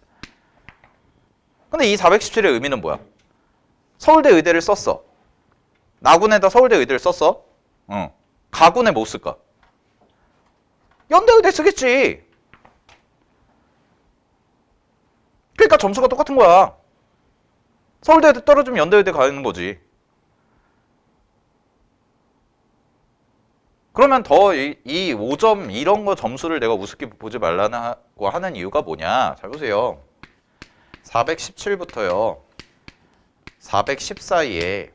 근데 이 417의 의미는 뭐야? 서울대 의대를 썼어. 나군에다 서울대 의대를 썼어. 가군에 뭐 쓸까? 연대 의대 쓰겠지. 그러니까 점수가 똑같은 거야. 서울대 의대 떨어지면 연대 의대 가는 거지. 그러면 더 이 5점 이런 거 점수를 내가 우습게 보지 말라고 하는 이유가 뭐냐? 잘 보세요. 417부터요. 410 사이에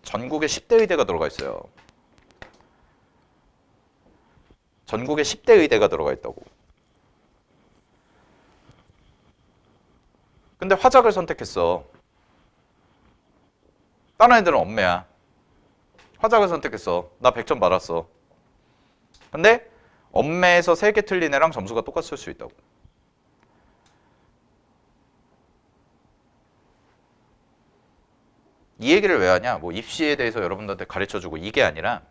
전국에 10대 의대가 들어가 있어요. 전국에 10대 의대가 들어가 있다고. 근데 화작을 선택했어. 다른 애들은 엄매야. 화작을 선택했어. 나 100점 받았어. 근데 엄매에서 3개 틀린 애랑 점수가 똑같을 수 있다고. 이 얘기를 왜 하냐? 뭐 입시에 대해서 여러분들한테 가르쳐주고 이게 아니라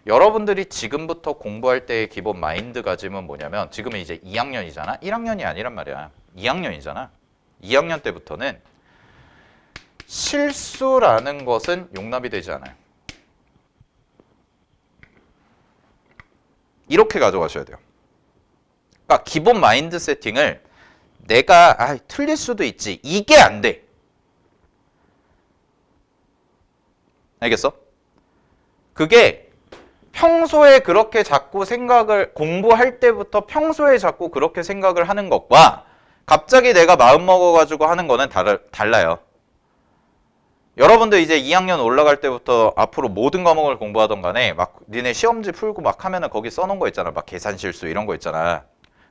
여러분들이 지금부터 공부할 때의 기본 마인드가짐은 뭐냐면 지금은 이제 2학년이잖아? 1학년이 아니란 말이야. 2학년이잖아. 2학년 때부터는 실수라는 것은 용납이 되지 않아요. 이렇게 가져가셔야 돼요. 그러니까 기본 마인드 세팅을 내가 틀릴 수도 있지. 이게 안 돼. 알겠어? 그게 평소에 그렇게 자꾸 생각을 공부할 때부터 평소에 자꾸 그렇게 생각을 하는 것과 갑자기 내가 마음 먹어가지고 하는 거는 달라요. 여러분들 이제 2학년 올라갈 때부터 앞으로 모든 과목을 공부하던 간에 막 니네 시험지 풀고 막 하면은 거기 써놓은 거 있잖아. 막 계산 실수 이런 거 있잖아.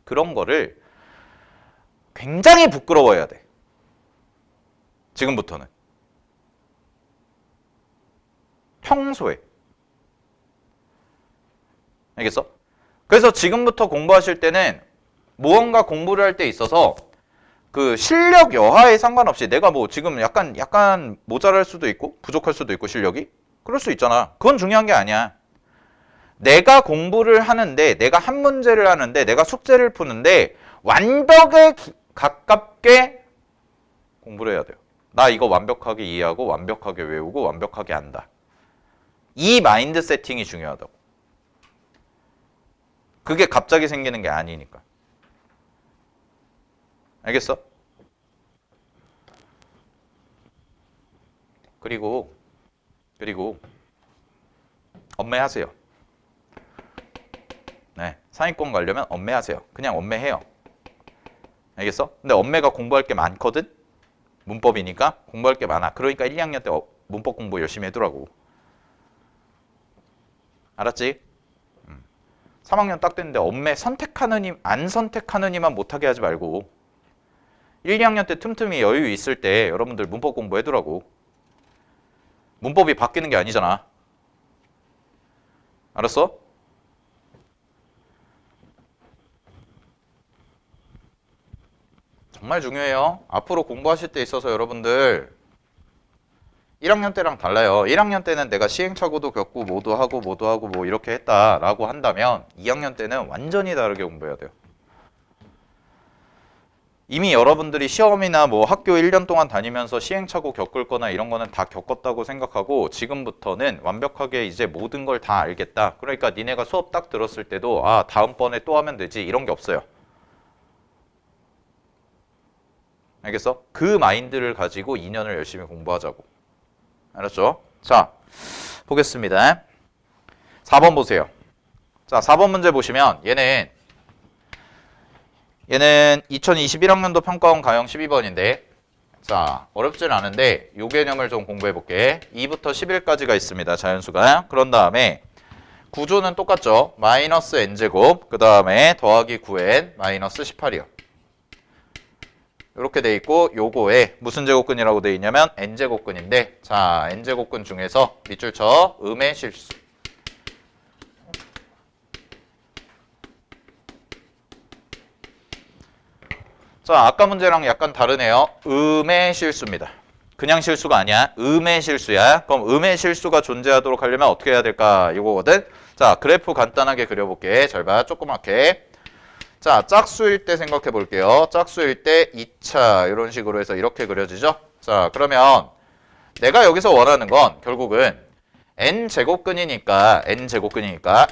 그런 거를 굉장히 부끄러워해야 돼. 지금부터는. 평소에. 알겠어? 그래서 지금부터 공부하실 때는 무언가 공부를 할 때 있어서 그 실력 여하에 상관없이 내가 뭐 지금 약간 모자랄 수도 있고 부족할 수도 있고 실력이 그럴 수 있잖아. 그건 중요한 게 아니야. 내가 공부를 하는데 내가 한 문제를 하는데 내가 숙제를 푸는데 완벽에 가깝게 공부를 해야 돼요. 나 이거 완벽하게 이해하고 완벽하게 외우고 완벽하게 안다. 이 마인드 세팅이 중요하다고. 그게 갑자기 생기는 게 아니니까. 알겠어? 그리고 엄매하세요. 네, 상위권 가려면 엄매하세요. 그냥 엄매해요. 알겠어? 근데 엄매가 공부할 게 많거든? 문법이니까 공부할 게 많아. 그러니까 1, 2학년 때 문법 공부 열심히 해두라고. 알았지? 3학년 딱 됐는데 엄매 선택하느니 안 선택하느니만 못하게 하지 말고 1, 2학년 때 틈틈이 여유 있을 때 여러분들 문법 공부해두라고. 문법이 바뀌는 게 아니잖아. 알았어? 정말 중요해요. 앞으로 공부하실 때 있어서 여러분들 1학년 때랑 달라요. 1학년 때는 내가 시행착오도 겪고 뭐도 하고 뭐 이렇게 했다라고 한다면 2학년 때는 완전히 다르게 공부해야 돼요. 이미 여러분들이 시험이나 뭐 학교 1년 동안 다니면서 시행착오 겪을 거나 이런 거는 다 겪었다고 생각하고 지금부터는 완벽하게 이제 모든 걸 다 알겠다. 그러니까 니네가 수업 딱 들었을 때도 아 다음번에 또 하면 되지 이런 게 없어요. 알겠어? 그 마인드를 가지고 2년을 열심히 공부하자고. 알았죠? 자, 보겠습니다. 4번 보세요. 자, 4번 문제 보시면 얘는 2021학년도 평가원 가형 12번인데 자, 어렵진 않은데 요 개념을 좀 공부해 볼게. 2부터 11까지가 있습니다. 자연수가. 그런 다음에 구조는 똑같죠. 마이너스 n제곱 그 다음에 더하기 9n 마이너스 18이요. 이렇게 돼 있고 요거에 무슨 제곱근이라고 돼 있냐면 n제곱근인데 자 n제곱근 중에서 밑줄 쳐 음의 실수. 자 아까 문제랑 약간 다르네요. 음의 실수입니다. 그냥 실수가 아니야. 음의 실수야. 그럼 음의 실수가 존재하도록 하려면 어떻게 해야 될까 이거거든. 자 그래프 간단하게 그려볼게. 잘 봐. 조그맣게. 자, 짝수일 때 생각해 볼게요. 짝수일 때 2차 이런 식으로 해서 이렇게 그려지죠? 자, 그러면 내가 여기서 원하는 건 결국은 n제곱근이니까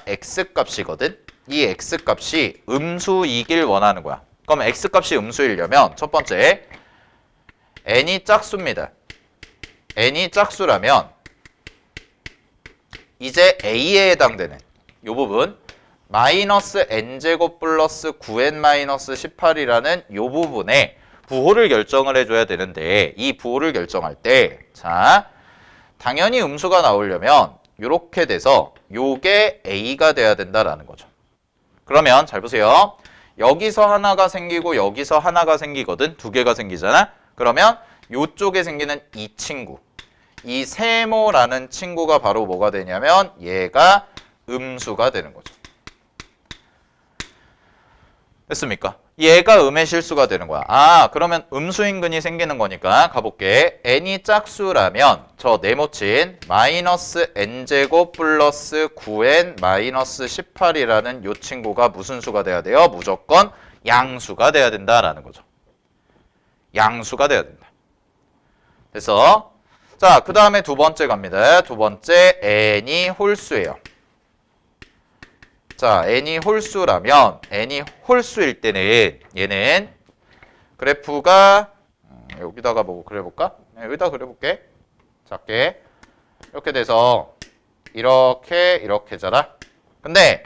x값이거든? 이 x값이 음수이길 원하는 거야. 그럼 x값이 음수이려면 첫 번째 n이 짝수입니다. n이 짝수라면 이제 a에 해당되는 이 부분 마이너스 n제곱 플러스 9n 마이너스 18이라는 이 부분에 부호를 결정을 해줘야 되는데 이 부호를 결정할 때 자 당연히 음수가 나오려면 이렇게 돼서 요게 a가 돼야 된다라는 거죠. 그러면 잘 보세요. 여기서 하나가 생기고 여기서 하나가 생기거든. 두 개가 생기잖아. 그러면 요쪽에 생기는 이 친구 이 세모라는 친구가 바로 뭐가 되냐면 얘가 음수가 되는 거죠. 됐습니까? 얘가 음의 실수가 되는 거야. 아 그러면 음수인근이 생기는 거니까 가볼게. n이 짝수라면 저 네모친 마이너스 n제곱 플러스 9n 마이너스 18이라는 요 친구가 무슨 수가 돼야 돼요? 무조건 양수가 돼야 된다라는 거죠. 양수가 돼야 된다. 그래서 자 그 다음에 두 번째 갑니다. 두 번째 n이 홀수예요. 자, n이 홀수라면 n이 홀수일 때는 얘는 그래프가 여기다가 뭐 그려볼까? 여기다 그려볼게. 작게 이렇게 돼서 이렇게잖아. 근데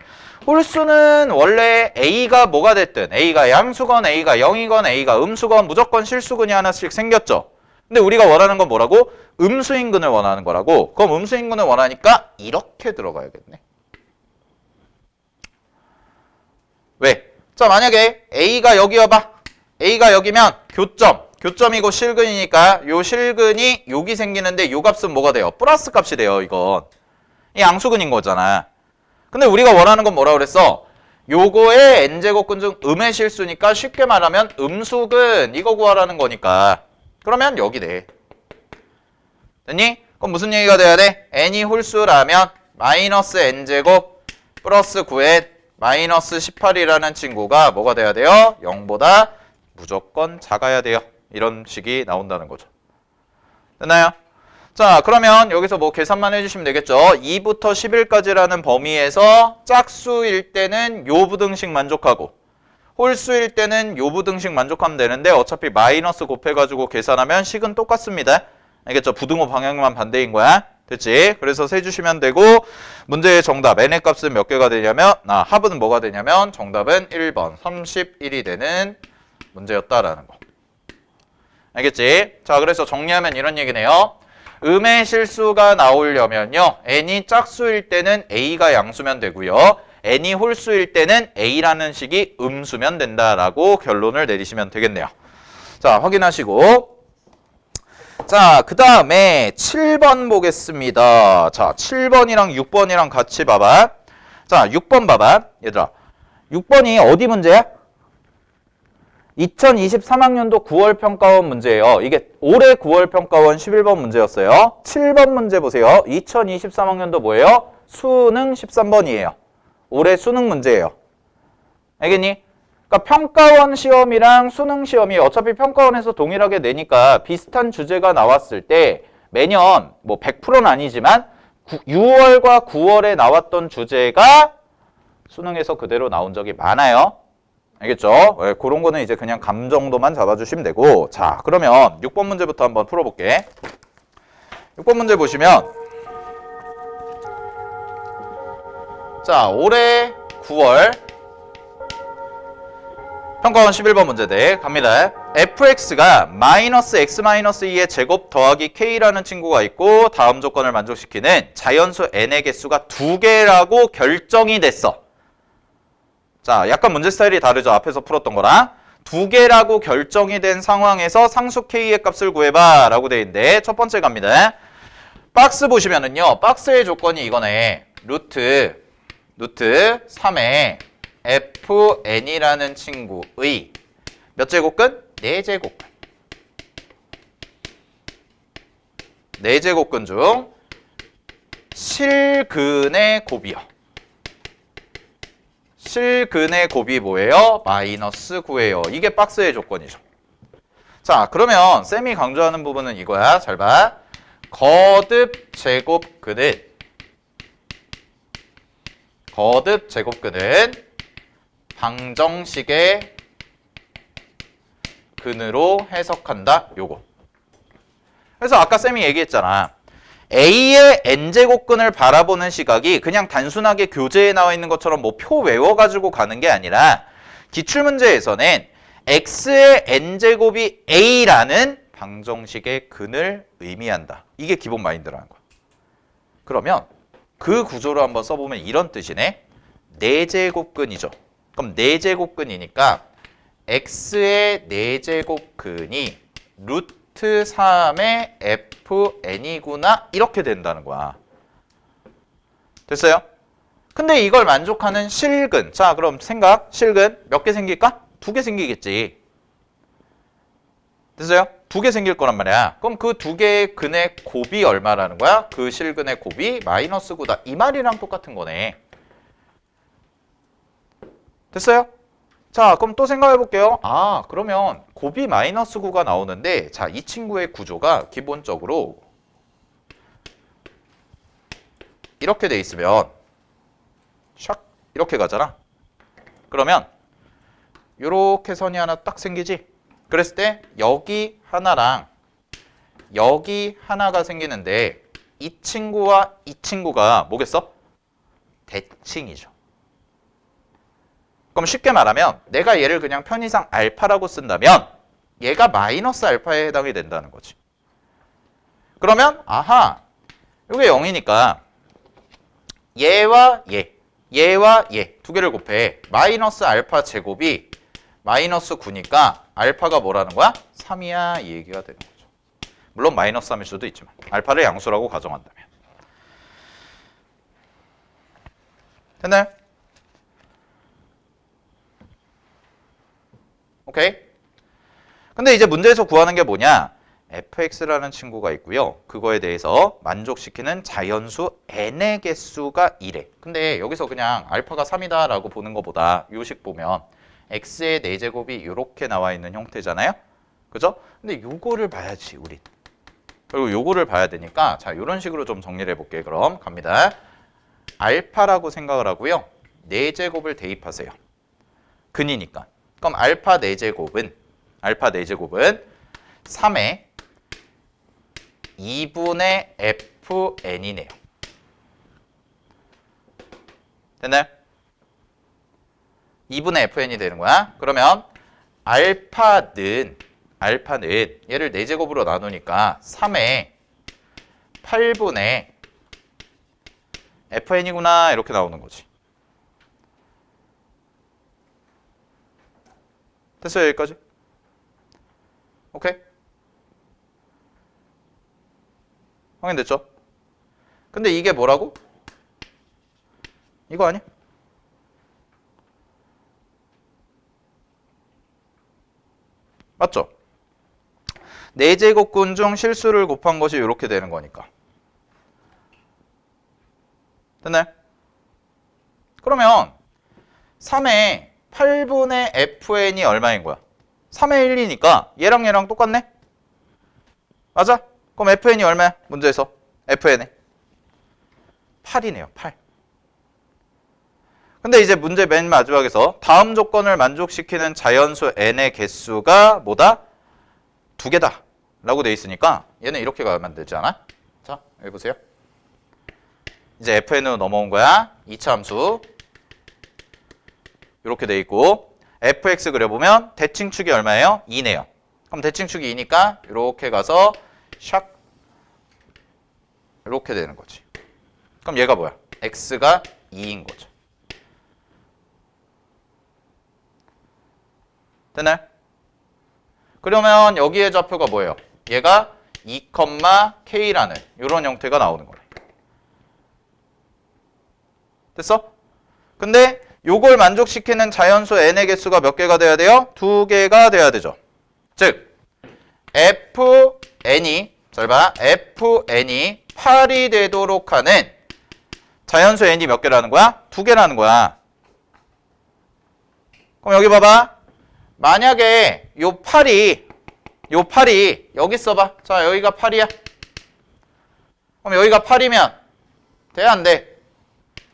홀수는 원래 a가 뭐가 됐든 a가 양수건 a가 0이건 a가 음수건 무조건 실수근이 하나씩 생겼죠. 근데 우리가 원하는 건 뭐라고? 음수인근을 원하는 거라고. 그럼 음수인근을 원하니까 이렇게 들어가야겠네. 왜? 자 만약에 A가 여기 와봐. A가 여기면 교점이고 실근이니까 요 실근이 여기 생기는데 요 값은 뭐가 돼요? 플러스 값이 돼요. 이건 이 양수근인 거잖아. 근데 우리가 원하는 건 뭐라 그랬어? 요거의 n제곱근 중 음의 실수니까 쉽게 말하면 음수근 이거 구하라는 거니까 그러면 여기네. 됐니? 그럼 무슨 얘기가 돼야 돼? n이 홀수라면 마이너스 n제곱 플러스 9n 마이너스 18이라는 친구가 뭐가 돼야 돼요? 0보다 무조건 작아야 돼요. 이런 식이 나온다는 거죠. 됐나요? 자, 그러면 여기서 뭐 계산만 해주시면 되겠죠. 2부터 11까지라는 범위에서 짝수일 때는 요 부등식 만족하고 홀수일 때는 요 부등식 만족하면 되는데 어차피 마이너스 곱해가지고 계산하면 식은 똑같습니다. 알겠죠? 부등호 방향만 반대인 거야. 됐지? 그래서 세주시면 되고 문제의 정답 n의 값은 몇 개가 되냐면 합은 뭐가 되냐면 정답은 1번 31이 되는 문제였다라는 거. 알겠지? 자, 그래서 정리하면 이런 얘기네요. 음의 실수가 나오려면요. n이 짝수일 때는 a가 양수면 되고요. n이 홀수일 때는 a라는 식이 음수면 된다라고 결론을 내리시면 되겠네요. 자, 확인하시고 자, 그 다음에 7번 보겠습니다. 자, 7번이랑 6번이랑 같이 봐봐. 자, 6번 봐봐. 얘들아. 6번이 어디 문제야? 2023학년도 9월 평가원 문제예요. 이게 올해 9월 평가원 11번 문제였어요. 7번 문제 보세요. 2023학년도 뭐예요? 수능 13번이에요. 올해 수능 문제예요. 알겠니? 그러니까 평가원 시험이랑 수능 시험이 어차피 평가원에서 동일하게 내니까 비슷한 주제가 나왔을 때 매년 뭐 100%는 아니지만 6월과 9월에 나왔던 주제가 수능에서 그대로 나온 적이 많아요. 알겠죠? 네, 그런 거는 이제 그냥 감 정도만 잡아주시면 되고 자, 그러면 6번 문제부터 한번 풀어볼게. 6번 문제 보시면 자, 올해 9월 평가원 11번 문제들 갑니다. fx가 마이너스 x 마이너스 2의 제곱 더하기 k라는 친구가 있고 다음 조건을 만족시키는 자연수 n의 개수가 2개라고 결정이 됐어. 자, 약간 문제 스타일이 다르죠. 앞에서 풀었던 거랑. 2개라고 결정이 된 상황에서 상수 k의 값을 구해봐 라고 돼 있는데 첫 번째 갑니다. 박스 보시면은요. 박스의 조건이 이거네. 루트 3의 fn이라는 친구의 몇 제곱근? 4제곱근. 4제곱근 중 실근의 곱이요. 실근의 곱이 뭐예요? 마이너스 9예요. 이게 박스의 조건이죠. 자, 그러면 쌤이 강조하는 부분은 이거야. 잘 봐. 거듭 제곱근은 방정식의 근으로 해석한다. 요거. 그래서 아까 쌤이 얘기했잖아. A의 n제곱근을 바라보는 시각이 그냥 단순하게 교재에 나와 있는 것처럼 뭐 표 외워가지고 가는 게 아니라 기출문제에서는 x의 n제곱이 A라는 방정식의 근을 의미한다. 이게 기본 마인드라는 거야. 그러면 그 구조로 한번 써보면 이런 뜻이네. 4제곱근이죠. 그럼 4제곱근이니까 x의 4제곱근이 루트 3의 fn이구나 이렇게 된다는 거야. 됐어요? 근데 이걸 만족하는 실근. 자, 그럼 생각. 실근 몇 개 생길까? 2개 생기겠지. 됐어요? 2개 생길 거란 말이야. 그럼 그 2개의 근의 곱이 얼마라는 거야? 그 실근의 곱이 마이너스 9다. 이 말이랑 똑같은 거네. 됐어요? 자, 그럼 또 생각해 볼게요. 아, 그러면 곱이 마이너스 9가 나오는데 자, 이 친구의 구조가 기본적으로 이렇게 돼 있으면 샥 이렇게 가잖아. 그러면 요렇게 선이 하나 딱 생기지? 그랬을 때 여기 하나랑 여기 하나가 생기는데 이 친구와 이 친구가 뭐겠어? 대칭이죠. 그럼 쉽게 말하면 내가 얘를 그냥 편의상 알파라고 쓴다면 얘가 마이너스 알파에 해당이 된다는 거지. 그러면 아하, 이게 0이니까 얘와 얘와 얘 두 개를 곱해. 마이너스 알파 제곱이 마이너스 9니까 알파가 뭐라는 거야? 3이야 이 얘기가 되는 거죠. 물론 마이너스 3일 수도 있지만 알파를 양수라고 가정한다면. 됐나요? 오케이? 근데 이제 문제에서 구하는 게 뭐냐? fx라는 친구가 있고요. 그거에 대해서 만족시키는 자연수 n의 개수가 1에. 근데 여기서 그냥 알파가 3이다 라고 보는 것보다 요식 보면 x의 4제곱이 이렇게 나와 있는 형태잖아요. 그죠? 근데 요거를 봐야지 우린. 그리고 요거를 봐야 되니까 자 요런 식으로 좀 정리를 해볼게요. 그럼 갑니다. 알파라고 생각을 하고요. 4제곱을 대입하세요. 근이니까. 그럼 알파 4제곱은 3의 2분의 fn이네요. 됐나요? 2분의 fn이 되는 거야. 그러면 알파는 얘를 4제곱으로 나누니까 3의 8분의 fn이구나 이렇게 나오는 거지. 됐어요 여기까지? 오케이? 확인됐죠? 근데 이게 뭐라고? 이거 아니야? 맞죠? 4제곱근 중 실수를 곱한 것이 이렇게 되는 거니까. 됐나요? 그러면 3의 8분의 fn이 얼마인 거야? 3의 1이니까 얘랑 얘랑 똑같네? 맞아? 그럼 fn이 얼마야? 문제에서 fn에 8이네요. 8. 근데 이제 문제 맨 마지막에서 다음 조건을 만족시키는 자연수 n의 개수가 뭐다? 2개다 라고 돼 있으니까 얘는 이렇게 가면 되지 않아? 자, 여기 보세요. 이제 fn으로 넘어온 거야. 2차 함수 이렇게 돼 있고 fx 그려보면 대칭축이 얼마예요? 2네요. 그럼 대칭축이 2니까 이렇게 가서 샥 이렇게 되는 거지. 그럼 얘가 뭐야? x가 2인 거죠. 됐나요? 그러면 여기에 좌표가 뭐예요? 얘가 2,k라는 이런 형태가 나오는 거래. 됐어? 근데 요걸 만족시키는 자연수 n의 개수가 몇 개가 돼야 돼요? 2개가 돼야 되죠. 즉 fn이 잘 봐. fn이 8이 되도록 하는 자연수 n이 몇 개라는 거야? 2개라는 거야. 그럼 여기 봐봐. 만약에 요 8이 여기 써봐. 자, 여기가 8이야. 그럼 여기가 8이면 돼? 안 돼?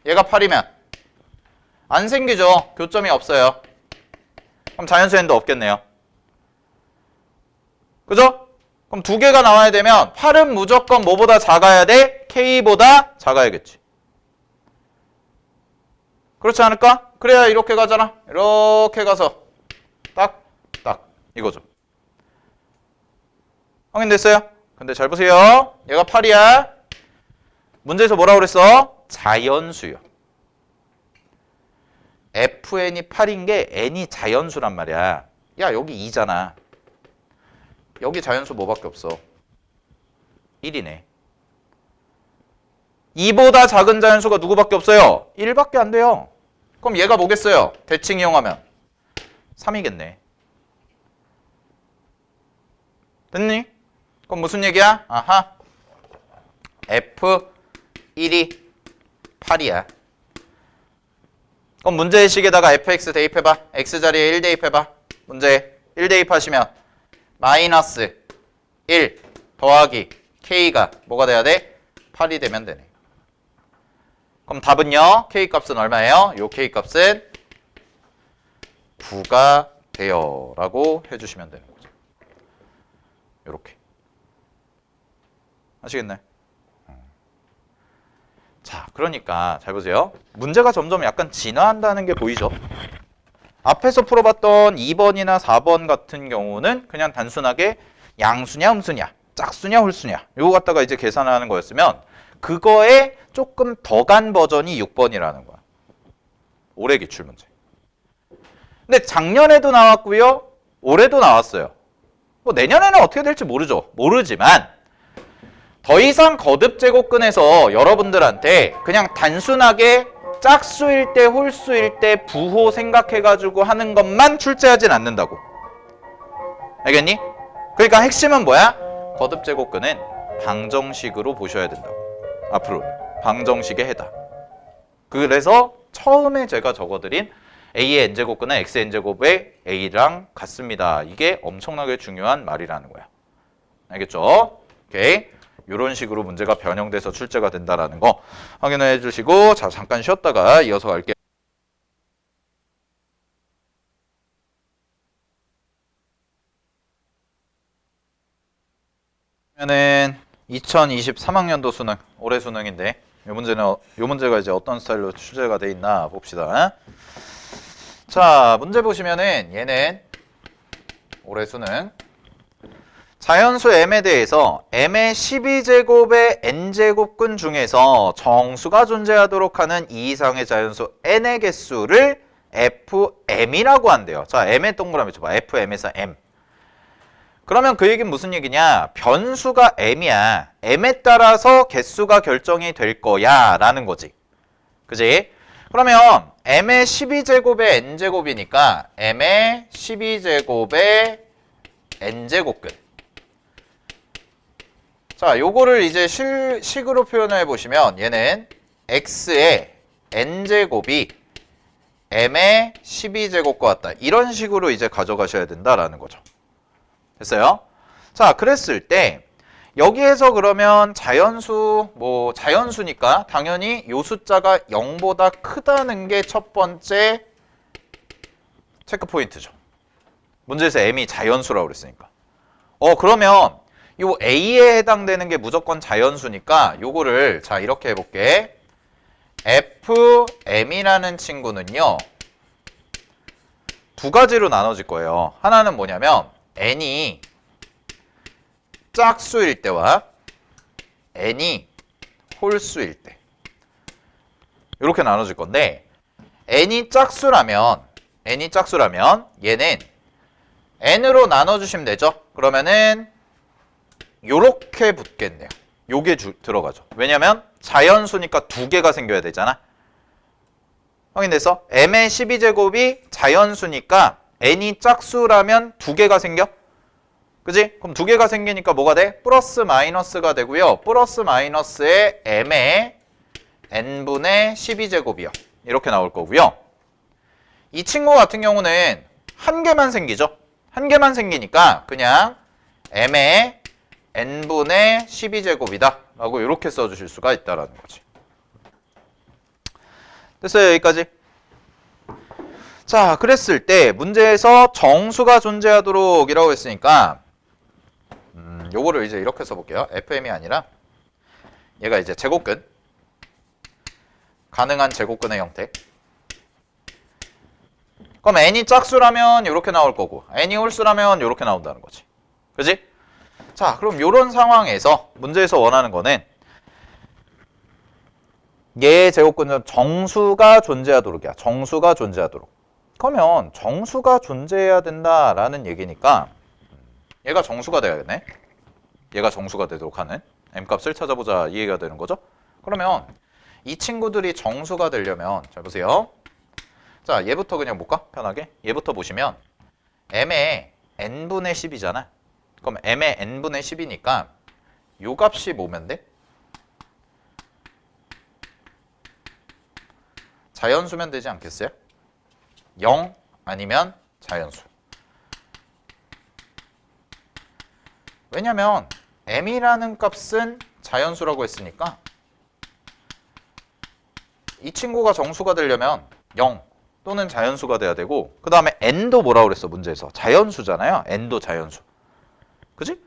얘가 8이면 안 생기죠. 교점이 없어요. 그럼 자연수 n도 없겠네요. 그죠? 그럼 2개가 나와야 되면 8은 무조건 뭐보다 작아야 돼? k보다 작아야겠지. 그렇지 않을까? 그래야 이렇게 가잖아. 이렇게 가서 딱 이거죠. 확인됐어요? 근데 잘 보세요. 얘가 8이야. 문제에서 뭐라고 그랬어? 자연수요. fn이 8인 게 n이 자연수란 말이야. 야, 여기 2잖아. 여기 자연수 뭐밖에 없어? 1이네. 2보다 작은 자연수가 누구밖에 없어요? 1밖에 안 돼요. 그럼 얘가 뭐겠어요? 대칭 이용하면 3이겠네. 됐니? 그럼 무슨 얘기야? 아하. F1이 8이야. 그럼 문제의식에다가 fx 대입해봐. x자리에 1 대입해봐. 문제 1 대입하시면 마이너스 1 더하기 k가 뭐가 돼야 돼? 8이 되면 되네. 그럼 답은요. k 값은 얼마예요? 요 k 값은 9가 돼요 라고 해주시면 되는 거죠. 요렇게. 아시겠나요? 자, 그러니까 잘 보세요. 문제가 점점 약간 진화한다는 게 보이죠? 앞에서 풀어봤던 2번이나 4번 같은 경우는 그냥 단순하게 양수냐 음수냐 짝수냐 홀수냐 요거 갖다가 이제 계산하는 거였으면 그거에 조금 더 간 버전이 6번이라는 거야. 올해 기출문제. 근데 작년에도 나왔고요. 올해도 나왔어요. 뭐 내년에는 어떻게 될지 모르죠. 모르지만 더 이상 거듭 제곱근에서 여러분들한테 그냥 단순하게 짝수일 때 홀수일 때 부호 생각해가지고 하는 것만 출제하진 않는다고. 알겠니? 그러니까 핵심은 뭐야? 거듭 제곱근은 방정식으로 보셔야 된다고. 앞으로 방정식의 해다. 그래서 처음에 제가 적어드린 A의 n제곱근은 xn제곱의 A랑 같습니다. 이게 엄청나게 중요한 말이라는 거야. 알겠죠? 오케이. 이런 식으로 문제가 변형돼서 출제가 된다라는 거 확인해 주시고, 자, 잠깐 쉬었다가 이어서 갈게요. 그러면은 2023학년도 수능, 올해 수능인데 이 문제가 이제 어떤 스타일로 출제가 돼 있나 봅시다. 자, 문제 보시면은 얘는 올해 수능 자연수 m에 대해서 m의 12제곱의 n제곱근 중에서 정수가 존재하도록 하는 이 이상의 자연수 n의 개수를 fm이라고 한대요. 자, m의 동그라미 쳐봐. fm에서 m. 그러면 그 얘기는 무슨 얘기냐? 변수가 m이야. m에 따라서 개수가 결정이 될 거야 라는 거지. 그지? 그러면 m의 12제곱의 n제곱이니까 m의 12제곱의 n제곱근. 자, 요거를 이제 식으로 표현해 보시면 얘는 x의 n제곱이 m의 12제곱과 같다. 이런 식으로 이제 가져가셔야 된다라는 거죠. 됐어요? 자, 그랬을 때 여기에서 그러면 자연수니까 당연히 요 숫자가 0보다 크다는 게 첫 번째 체크 포인트죠. 문제에서 m이 자연수라고 그랬으니까. 그러면 요 A에 해당되는 게 무조건 자연수니까 요거를 자 이렇게 해볼게. fm이라는 친구는요 두 가지로 나눠질 거예요. 하나는 뭐냐면 n이 짝수일 때와 n이 홀수일 때 이렇게 나눠질 건데, n이 짝수라면 얘는 n으로 나눠주시면 되죠. 그러면은 요렇게 붙겠네요. 요게 들어가죠. 왜냐면 자연수니까 두 개가 생겨야 되잖아. 확인돼서 m의 12제곱이 자연수니까 n이 짝수라면 두 개가 생겨? 그지? 그럼 두 개가 생기니까 뭐가 돼? 플러스 마이너스가 되고요. 플러스 마이너스의 m의 n분의 12제곱이요. 이렇게 나올 거고요. 이 친구 같은 경우는 한 개만 생기죠. 한 개만 생기니까 그냥 m의 n분의 12제곱이다 라고 이렇게 써주실 수가 있다라는 거지. 됐어요? 여기까지? 자, 그랬을 때 문제에서 정수가 존재하도록 이라고 했으니까 요거를 이제 이렇게 써볼게요. fm이 아니라 얘가 이제 제곱근, 가능한 제곱근의 형태. 그럼 n이 짝수라면 이렇게 나올 거고 n이 홀수라면 이렇게 나온다는 거지. 그지? 자, 그럼 이런 상황에서 문제에서 원하는 거는 얘의 제곱근은 정수가 존재하도록이야. 정수가 존재하도록. 그러면 정수가 존재해야 된다라는 얘기니까 얘가 정수가 돼야겠네. 얘가 정수가 되도록 하는 m값을 찾아보자 이 얘기가 되는 거죠. 그러면 이 친구들이 정수가 되려면 잘 보세요. 자, 얘부터 그냥 볼까? 편하게. 얘부터 보시면 m의 n분의 10이잖아. 그럼 m의 n분의 10이니까 요 값이 뭐면 돼? 자연수면 되지 않겠어요? 0 아니면 자연수. 왜냐면 m이라는 값은 자연수라고 했으니까 이 친구가 정수가 되려면 0 또는 자연수가 돼야 되고, 그 다음에 n도 뭐라고 그랬어 문제에서? 자연수잖아요. n도 자연수. 그지?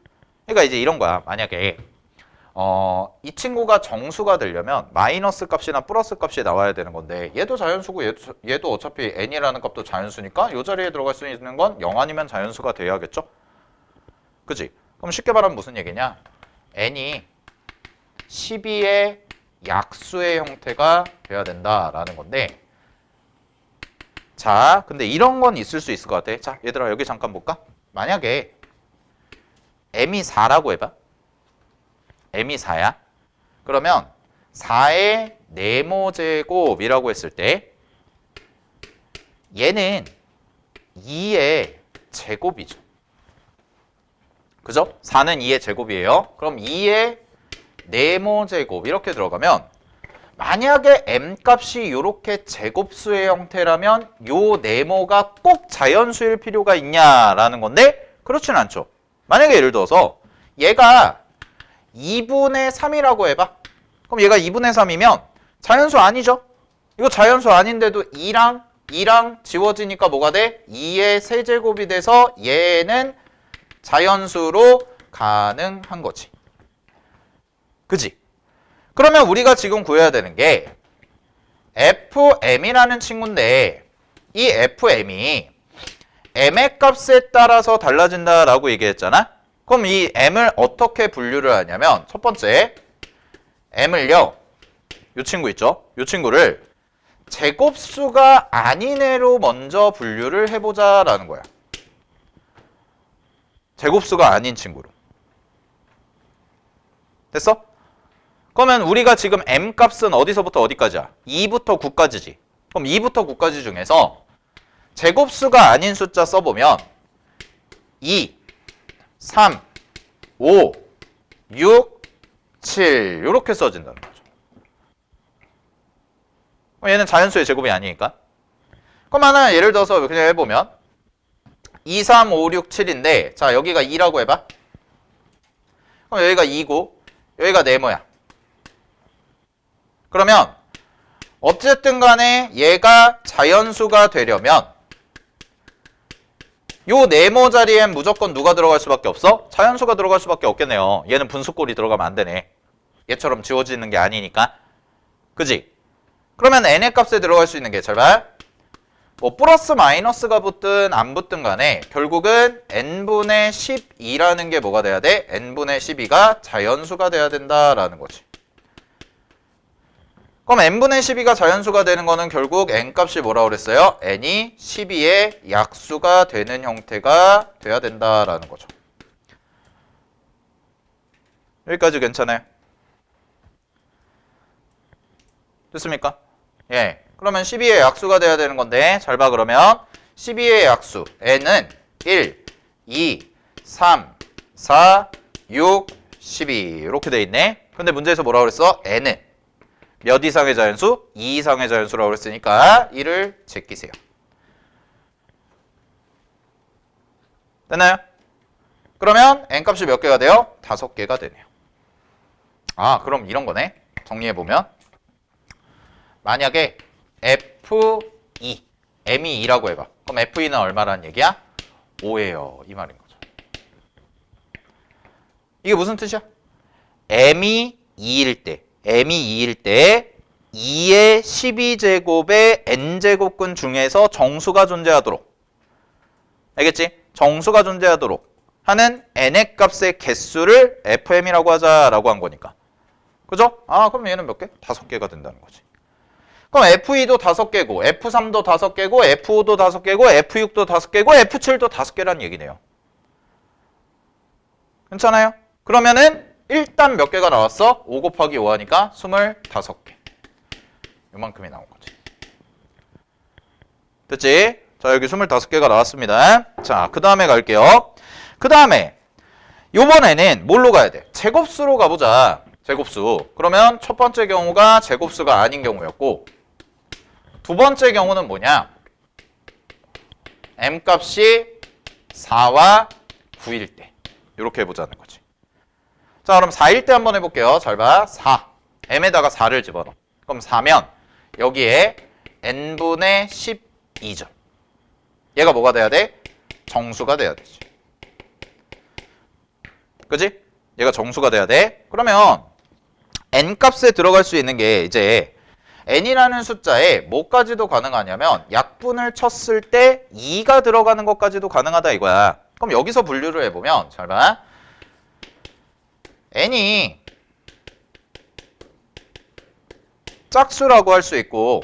그러니까 이제 이런 거야. 만약에 이 친구가 정수가 되려면 마이너스 값이나 플러스 값이 나와야 되는 건데 얘도 자연수고 얘도 어차피 n이라는 값도 자연수니까 이 자리에 들어갈 수 있는 건 0 아니면 자연수가 돼야겠죠? 그지? 그럼 쉽게 말하면 무슨 얘기냐? n이 12의 약수의 형태가 돼야 된다라는 건데, 자, 근데 이런 건 있을 수 있을 것 같아. 자, 얘들아 여기 잠깐 볼까? 만약에 m이 4라고 해봐. m이 4야. 그러면 4의 네모제곱이라고 했을 때 얘는 2의 제곱이죠. 그죠? 4는 2의 제곱이에요. 그럼 2의 네모제곱 이렇게 들어가면 만약에 m 값이 이렇게 제곱수의 형태라면 요 네모가 꼭 자연수일 필요가 있냐라는 건데 그렇진 않죠. 만약에 예를 들어서 얘가 2분의 3이라고 해봐. 그럼 얘가 2분의 3이면 자연수 아니죠? 이거 자연수 아닌데도 2랑 지워지니까 뭐가 돼? 2의 세제곱이 돼서 얘는 자연수로 가능한 거지. 그지? 그러면 우리가 지금 구해야 되는 게 fm이라는 친구인데 이 fm이 m의 값에 따라서 달라진다라고 얘기했잖아? 그럼 이 m을 어떻게 분류를 하냐면 첫 번째 m을요. 이 친구 있죠? 이 친구를 제곱수가 아닌 애로 먼저 분류를 해보자라는 거야. 제곱수가 아닌 친구로. 됐어? 그러면 우리가 지금 m 값은 어디서부터 어디까지야? 2부터 9까지지. 그럼 2부터 9까지 중에서 제곱수가 아닌 숫자 써보면 2, 3, 5, 6, 7 이렇게 써진다는 거죠. 얘는 자연수의 제곱이 아니니까. 그럼 하나 예를 들어서 그냥 해보면 2, 3, 5, 6, 7인데 자 여기가 2라고 해봐. 그럼 여기가 2고 여기가 네모야. 그러면 어쨌든 간에 얘가 자연수가 되려면 요 네모 자리엔 무조건 누가 들어갈 수밖에 없어? 자연수가 들어갈 수밖에 없겠네요. 얘는 분수꼴이 들어가면 안 되네. 얘처럼 지워지는 게 아니니까. 그지? 그러면 n의 값에 들어갈 수 있는 게 잘 봐. 뭐 플러스 마이너스가 붙든 안 붙든 간에 결국은 n분의 12라는 게 뭐가 돼야 돼? n분의 12가 자연수가 돼야 된다라는 거지. 그럼 n분의 12가 자연수가 되는 거는 결국 n값이 뭐라고 그랬어요? n이 12의 약수가 되는 형태가 돼야 된다라는 거죠. 여기까지 괜찮아요? 됐습니까? 예. 그러면 12의 약수가 돼야 되는 건데 잘 봐 그러면 12의 약수 n은 1, 2, 3, 4, 6, 12 이렇게 돼 있네. 근데 문제에서 뭐라고 그랬어? n은 몇 이상의 자연수? 2 이상의 자연수라고 그랬으니까 1을 제끼세요. 됐나요? 그러면 n값이 몇 개가 돼요? 5개가 되네요. 아 그럼 이런 거네. 정리해보면 만약에 F2, M이 2라고 해봐. 그럼 F2는 얼마라는 얘기야? 5예요. 이 말인 거죠. 이게 무슨 뜻이야? M이 2일 때 2의 12제곱의 n제곱근 중에서 정수가 존재하도록 알겠지? 정수가 존재하도록 하는 n의 값의 개수를 fm이라고 하자라고 한 거니까. 그죠? 아 그럼 얘는 몇 개? 5개가 된다는 거지. 그럼 F2도 5개고 F3도 5개고 F5도 5개고 F6도 5개고 F7도 5개란 얘기네요. 괜찮아요? 그러면은 일단 몇 개가 나왔어? 5 곱하기 5 하니까 25개. 요만큼이 나온 거지. 됐지? 자 여기 25개가 나왔습니다. 자 그 다음에 갈게요. 그 다음에 요번에는 뭘로 가야 돼? 제곱수로 가보자. 제곱수. 그러면 첫 번째 경우가 제곱수가 아닌 경우였고 두 번째 경우는 뭐냐? m값이 4와 9일 때 이렇게 해보자는 거지. 자 그럼 4일 때 한번 해볼게요. 잘 봐. 4. m에다가 4를 집어넣어. 그럼 4면 여기에 n분의 12죠. 얘가 뭐가 돼야 돼? 정수가 돼야 되지. 그지? 얘가 정수가 돼야 돼. 그러면 n값에 들어갈 수 있는 게 이제 n이라는 숫자에 뭐까지도 가능하냐면 약분을 쳤을 때 2가 들어가는 것까지도 가능하다 이거야. 그럼 여기서 분류를 해보면 잘 봐. n이 짝수라고 할 수 있고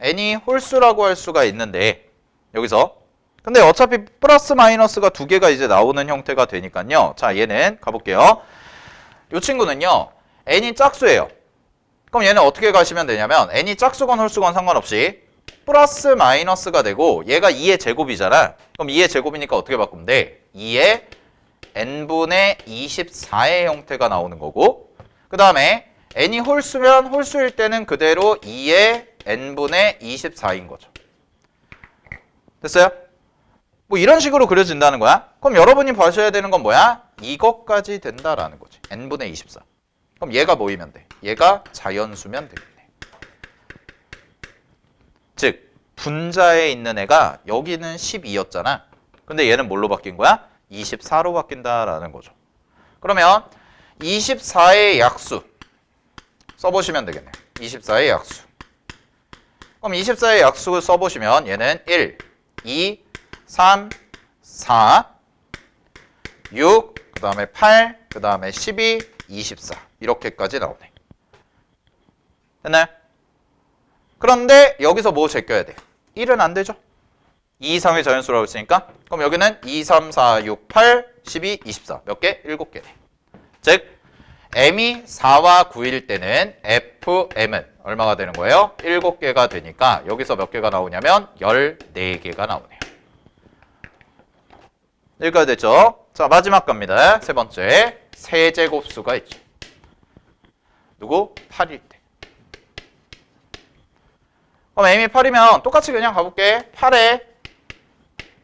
n이 홀수라고 할 수가 있는데 여기서 근데 어차피 플러스 마이너스가 2개가 이제 나오는 형태가 되니까요. 자 얘는 가볼게요. 이 친구는요 n이 짝수예요. 그럼 얘는 어떻게 가시면 되냐면 n이 짝수건 홀수건 상관없이 플러스 마이너스가 되고 얘가 2의 제곱이잖아. 그럼 2의 제곱이니까 어떻게 바꾸면 돼? 2의 n분의 24의 형태가 나오는 거고 그 다음에 n이 홀수면 홀수일 때는 그대로 2의 n분의 24인 거죠. 됐어요? 뭐 이런 식으로 그려진다는 거야. 그럼 여러분이 봐셔야 되는 건 뭐야? 이것까지 된다라는 거지. n분의 24. 그럼 얘가 뭐이면 돼? 얘가 자연수면 되겠네. 즉 분자에 있는 애가 여기는 12였잖아. 근데 얘는 뭘로 바뀐 거야? 24로 바뀐다라는 거죠. 그러면 24의 약수 써보시면 되겠네요. 24의 약수. 그럼 24의 약수 써보시면 얘는 1, 2, 3, 4, 6, 그 다음에 8, 그 다음에 12, 24 이렇게까지 나오네. 됐나요? 그런데 여기서 뭐 제껴야 돼? 1은 안 되죠? 2 이상의 자연수라고 했으니까 그럼 여기는 2, 3, 4, 6, 8, 12, 24 몇 개? 7개네. 즉 m이 4와 9일 때는 fm은 얼마가 되는 거예요? 7개가 되니까 여기서 몇 개가 나오냐면 14개가 나오네요. 여기까지 됐죠? 자 마지막 갑니다. 세 번째 세제곱수가 있죠. 누구? 8일 때. 그럼 m이 8이면 똑같이 그냥 가볼게. 8에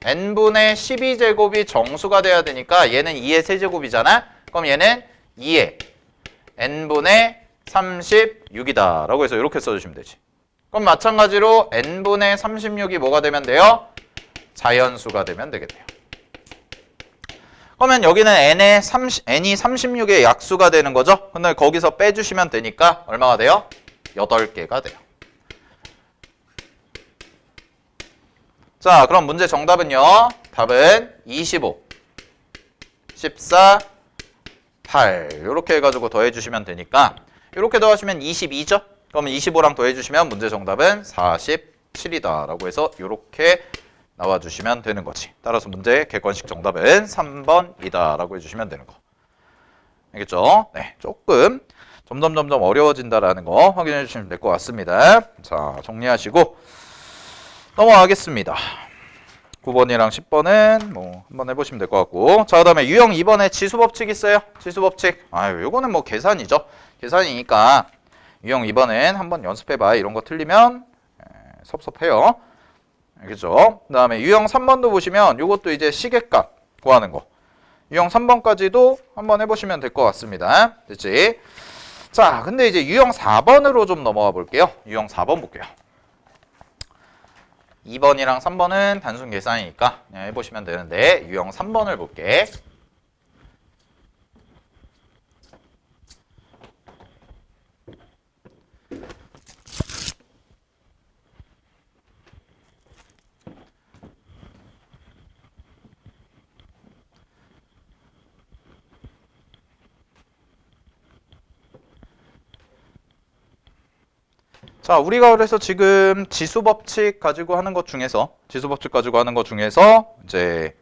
n분의 12제곱이 정수가 돼야 되니까 얘는 2의 세제곱이잖아. 그럼 얘는 2의 n분의 36이다 라고 해서 이렇게 써주시면 되지. 그럼 마찬가지로 n분의 36이 뭐가 되면 돼요? 자연수가 되면 되겠네요. 그러면 여기는 n이 36의 약수가 되는 거죠. 근데 거기서 빼주시면 되니까 얼마가 돼요? 8개가 돼요. 자, 그럼 문제 정답은요. 답은 25, 14, 8 이렇게 해가지고 더해주시면 되니까 이렇게 더하시면 22죠. 그러면 25랑 더해주시면 문제 정답은 47이다 라고 해서 이렇게 나와주시면 되는 거지. 따라서 문제의 객관식 정답은 3번이다 라고 해주시면 되는 거. 알겠죠? 네, 조금 점점 어려워진다라는 거 확인해 주시면 될 것 같습니다. 자, 정리하시고 넘어가겠습니다. 9번이랑 10번은 뭐 한번 해보시면 될 것 같고, 자 그다음에 유형 2번에 지수법칙 있어요. 지수법칙. 아유, 요거는 뭐 계산이죠. 계산이니까 유형 2번은 한번 연습해봐. 이런 거 틀리면 섭섭해요. 알겠죠? 그 다음에 유형 3번도 보시면 요것도 이제 시계값 구하는 거. 유형 3번까지도 한번 해보시면 될 것 같습니다. 됐지? 자, 근데 이제 유형 4번으로 좀 넘어가 볼게요. 유형 4번 볼게요. 2번이랑 3번은 단순 계산이니까 그냥 해보시면 되는데 유형 3번을 볼게. 자, 우리가 그래서 지금 지수법칙 가지고 하는 것 중에서 이제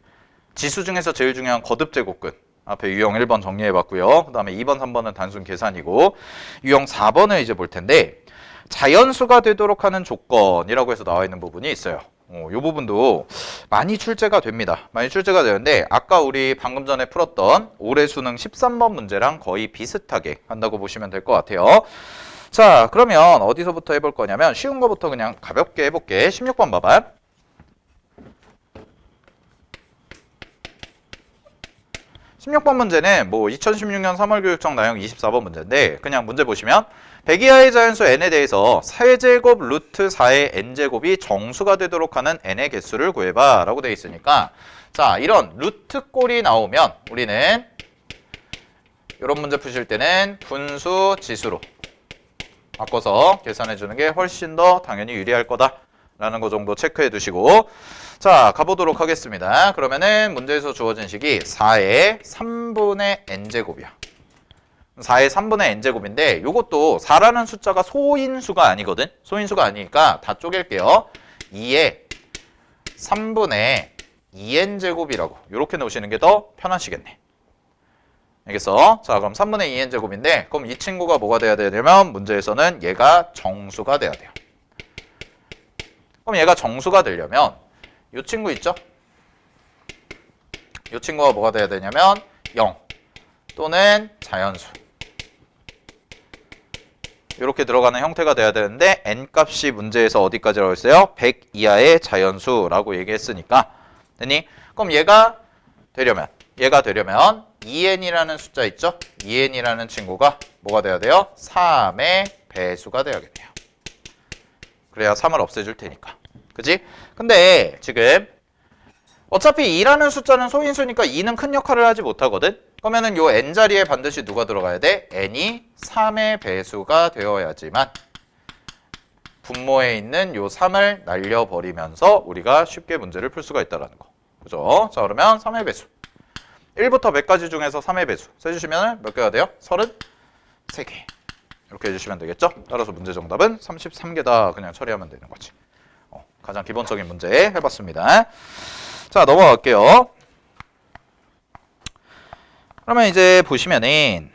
지수 중에서 제일 중요한 거듭제곱근 앞에 유형 1번 정리해봤고요. 그 다음에 2번, 3번은 단순 계산이고 유형 4번을 이제 볼 텐데 자연수가 되도록 하는 조건이라고 해서 나와 있는 부분이 있어요. 이 부분도 많이 출제가 됩니다. 많이 출제가 되는데 아까 우리 방금 전에 풀었던 올해 수능 13번 문제랑 거의 비슷하게 한다고 보시면 될 것 같아요. 자, 그러면 어디서부터 해볼 거냐면 쉬운 거부터 그냥 가볍게 해볼게. 16번 봐봐. 16번 문제는 뭐 2016년 3월 교육청 나형 24번 문제인데 그냥 문제 보시면 100 이하의 자연수 n에 대해서 세제곱 루트 4의 n제곱이 정수가 되도록 하는 n의 개수를 구해봐 라고 되어 있으니까 자, 이런 루트 꼴이 나오면 우리는 이런 문제 푸실 때는 분수 지수로 바꿔서 계산해 주는 게 훨씬 더 당연히 유리할 거다라는 거 정도 체크해 두시고 자, 가보도록 하겠습니다. 그러면은 문제에서 주어진 식이 4의 3분의 n제곱이야. 4의 3분의 n제곱인데 요것도 4라는 숫자가 소인수가 아니거든. 소인수가 아니니까 다 쪼갤게요. 2의 3분의 2n제곱이라고 이렇게 놓으시는 게 더 편하시겠네. 알겠어? 자, 그럼 3분의 2n제곱인데 그럼 이 친구가 뭐가 돼야 되냐면 문제에서는 얘가 정수가 돼야 돼요. 그럼 얘가 정수가 되려면 이 친구 있죠? 이 친구가 뭐가 돼야 되냐면 0 또는 자연수 이렇게 들어가는 형태가 돼야 되는데 n값이 문제에서 어디까지라고 했어요? 100 이하의 자연수라고 얘기했으니까 됐니? 그럼 얘가 되려면 2n이라는 숫자 있죠? 2n이라는 친구가 뭐가 돼야 돼요? 3의 배수가 돼야겠네요. 그래야 3을 없애줄 테니까. 그지? 근데 지금 어차피 2라는 숫자는 소인수니까 2는 큰 역할을 하지 못하거든? 그러면은 요 n자리에 반드시 누가 들어가야 돼? n이 3의 배수가 되어야지만 분모에 있는 요 3을 날려버리면서 우리가 쉽게 문제를 풀 수가 있다는 거. 그죠? 자, 그러면 3의 배수. 1부터 100까지 중에서 3의 배수. 세주시면 몇 개가 돼요? 33개. 이렇게 해주시면 되겠죠? 따라서 문제 정답은 33개다. 그냥 처리하면 되는 거지. 가장 기본적인 문제 해봤습니다. 자, 넘어갈게요. 그러면 이제 보시면은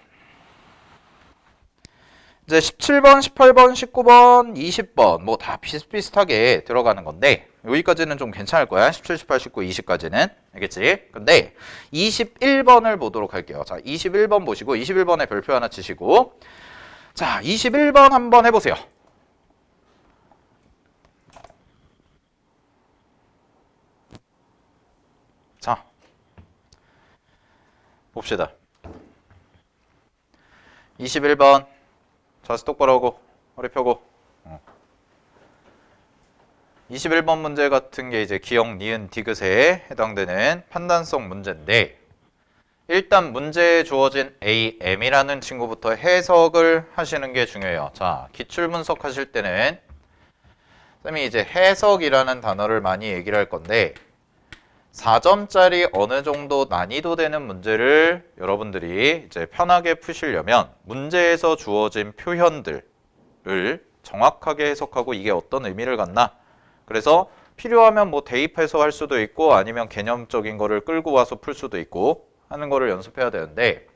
이제 17번, 18번, 19번, 20번 뭐 다 비슷비슷하게 들어가는 건데 여기까지는 좀 괜찮을 거야. 17, 18, 19, 20까지는. 알겠지? 근데 21번을 보도록 할게요. 자, 21번 보시고 21번에 별표 하나 치시고 자, 21번 한번 해보세요. 자, 봅시다. 21번 자세 똑바로 하고 허리 펴고 21번 문제 같은 게 이제 기억, 니은, 디귿에 해당되는 판단성 문제인데 일단 문제에 주어진 AM이라는 친구부터 해석을 하시는 게 중요해요. 자, 기출 분석 하실 때는 쌤이 이제 해석이라는 단어를 많이 얘기를 할 건데 4점짜리 어느 정도 난이도 되는 문제를 여러분들이 이제 편하게 푸시려면 문제에서 주어진 표현들을 정확하게 해석하고 이게 어떤 의미를 갖나 그래서 필요하면 뭐 대입해서 할 수도 있고 아니면 개념적인 거를 끌고 와서 풀 수도 있고 하는 거를 연습해야 되는데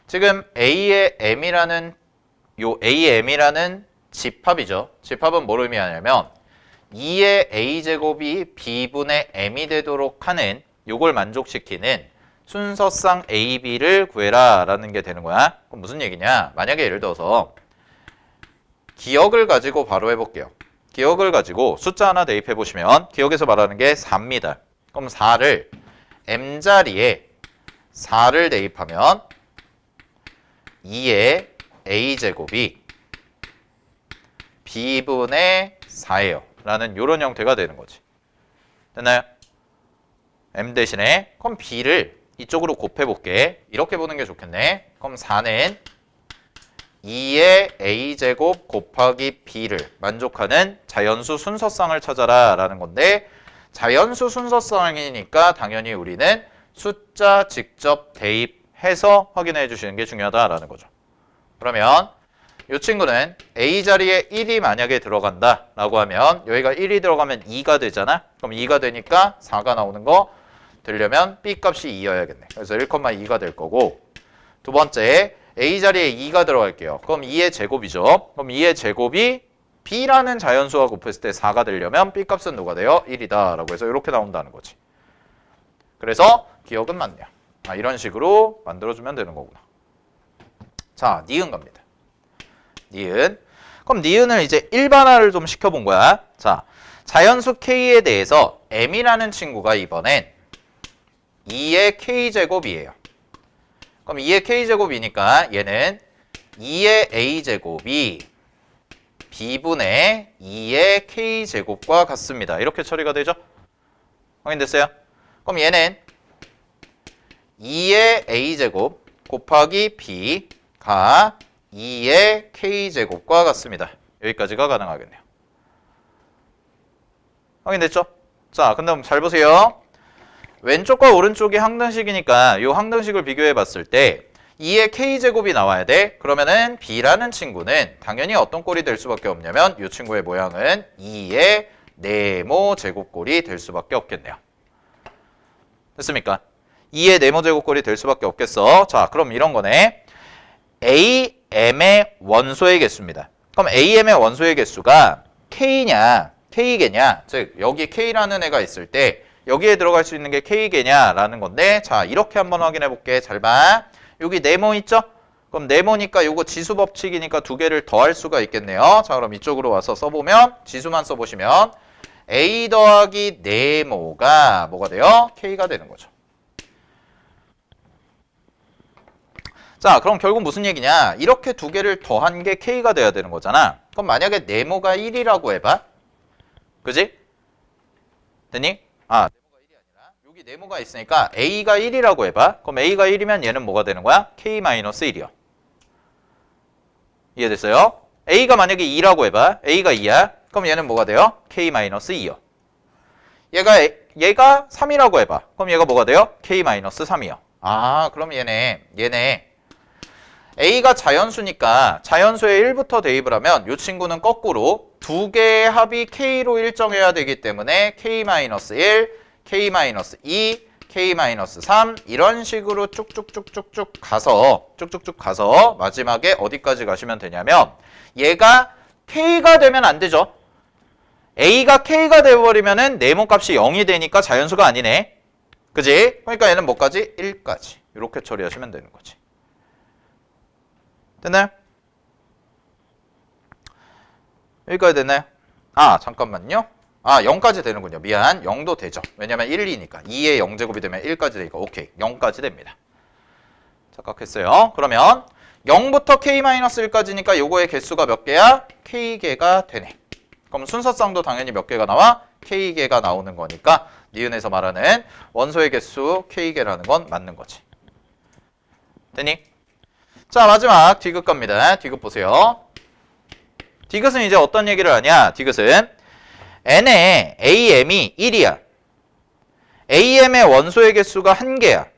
지금 A의 M이라는 요 AM이라는 집합이죠. 집합은 뭘 의미하냐면 2의 A제곱이 B분의 M이 되도록 하는 요걸 만족시키는 순서상 A, B를 구해라 라는 게 되는 거야. 그럼 무슨 얘기냐? 만약에 예를 들어서 기억을 가지고 바로 해볼게요. 기억을 가지고 숫자 하나 대입해 보시면 기억에서 말하는 게 4입니다. 그럼 4를 M자리에 4를 대입하면 2의 A제곱이 B분의 4예요. 라는 요런 형태가 되는 거지. 됐나요? M 대신에 그럼 B를 이쪽으로 곱해볼게. 이렇게 보는 게 좋겠네. 그럼 4는 2의 A제곱 곱하기 B를 만족하는 자연수 순서쌍을 찾아라 라는 건데 자연수 순서쌍이니까 당연히 우리는 숫자 직접 대입해서 확인해 주시는 게 중요하다라는 거죠. 그러면 이 친구는 A자리에 1이 만약에 들어간다 라고 하면 여기가 1이 들어가면 2가 되잖아. 그럼 2가 되니까 4가 나오는 거 되려면 B값이 2여야겠네. 그래서 1,2가 될 거고 두 번째 A자리에 2가 들어갈게요. 그럼 2의 제곱이죠. 그럼 2의 제곱이 B라는 자연수와 곱했을 때 4가 되려면 B값은 누가 돼요? 1이다 라고 해서 이렇게 나온다는 거지. 그래서 기억은 맞네요. 이런 식으로 만들어주면 되는 거구나. 자, 니은 갑니다. 니은. 그럼 니은을 이제 일반화를 좀 시켜본 거야. 자, 자연수 K에 대해서 M이라는 친구가 이번엔 2의 K제곱이에요. 그럼 2의 K제곱이니까 얘는 2의 A제곱이 B분의 2의 K제곱과 같습니다. 이렇게 처리가 되죠? 확인됐어요? 그럼 얘는 2의 A제곱 곱하기 B가 2의 K제곱과 같습니다. 여기까지가 가능하겠네요. 확인됐죠? 자, 근데 잘 보세요. 왼쪽과 오른쪽이 항등식이니까 이 항등식을 비교해 봤을 때 2의 K제곱이 나와야 돼. 그러면은 B라는 친구는 당연히 어떤 꼴이 될 수밖에 없냐면 이 친구의 모양은 2의 네모 제곱꼴이 될 수밖에 없겠네요. 됐습니까? 2의 네모 제곱꼴이 될 수밖에 없겠어. 자, 그럼 이런 거네. AM의 원소의 개수입니다. 그럼 AM의 원소의 개수가 K냐, K개냐, 즉 여기 K라는 애가 있을 때 여기에 들어갈 수 있는 게 K개냐라는 건데 자, 이렇게 한번 확인해 볼게. 잘 봐. 여기 네모 있죠? 그럼 네모니까 요거 지수 법칙이니까 두 개를 더할 수가 있겠네요. 자, 그럼 이쪽으로 와서 써보면 지수만 써보시면 A 더하기 네모가 뭐가 돼요? K가 되는 거죠. 자, 그럼 결국 무슨 얘기냐? 이렇게 두 개를 더한 게 K가 돼야 되는 거잖아. 그럼 만약에 네모가 1이라고 해봐. 그지? 됐니? 아, 네모가 1이 아니라 여기 네모가 있으니까 A가 1이라고 해봐. 그럼 A가 1이면 얘는 뭐가 되는 거야? K-1이요. 이해됐어요? A가 만약에 2라고 해봐. A가 2야. 그럼 얘는 뭐가 돼요? K-2요. 얘가 3이라고 해봐. 그럼 얘가 뭐가 돼요? K-3이요. 아, 그럼 얘네 A가 자연수니까 자연수의 1부터 대입을 하면 이 친구는 거꾸로 두 개의 합이 K로 일정해야 되기 때문에 K-1, K-2, K-3 이런 식으로 쭉쭉쭉쭉쭉 가서 마지막에 어디까지 가시면 되냐면 얘가 K가 되면 안 되죠. A가 K가 되어버리면은 네모 값이 0이 되니까 자연수가 아니네. 그지? 그러니까 얘는 뭐까지? 1까지. 이렇게 처리하시면 되는 거지. 됐나요? 여기까지 됐나요? 아, 잠깐만요. 아, 0까지 되는군요. 미안. 0도 되죠. 왜냐면 1, 2니까. 2의 0제곱이 되면 1까지 되니까 오케이. 0까지 됩니다. 착각했어요. 그러면 0부터 K-1까지니까 요거의 개수가 몇 개야? K개가 되네. 그럼 순서쌍도 당연히 몇 개가 나와? K개가 나오는 거니까 니은에서 말하는 원소의 개수 K개라는 건 맞는 거지. 됐니? 자, 마지막 디귿 갑니다. 디귿 보세요. 디귿은 이제 어떤 얘기를 하냐? 디귿은 n의 am이 1이야. am의 원소의 개수가 1개야.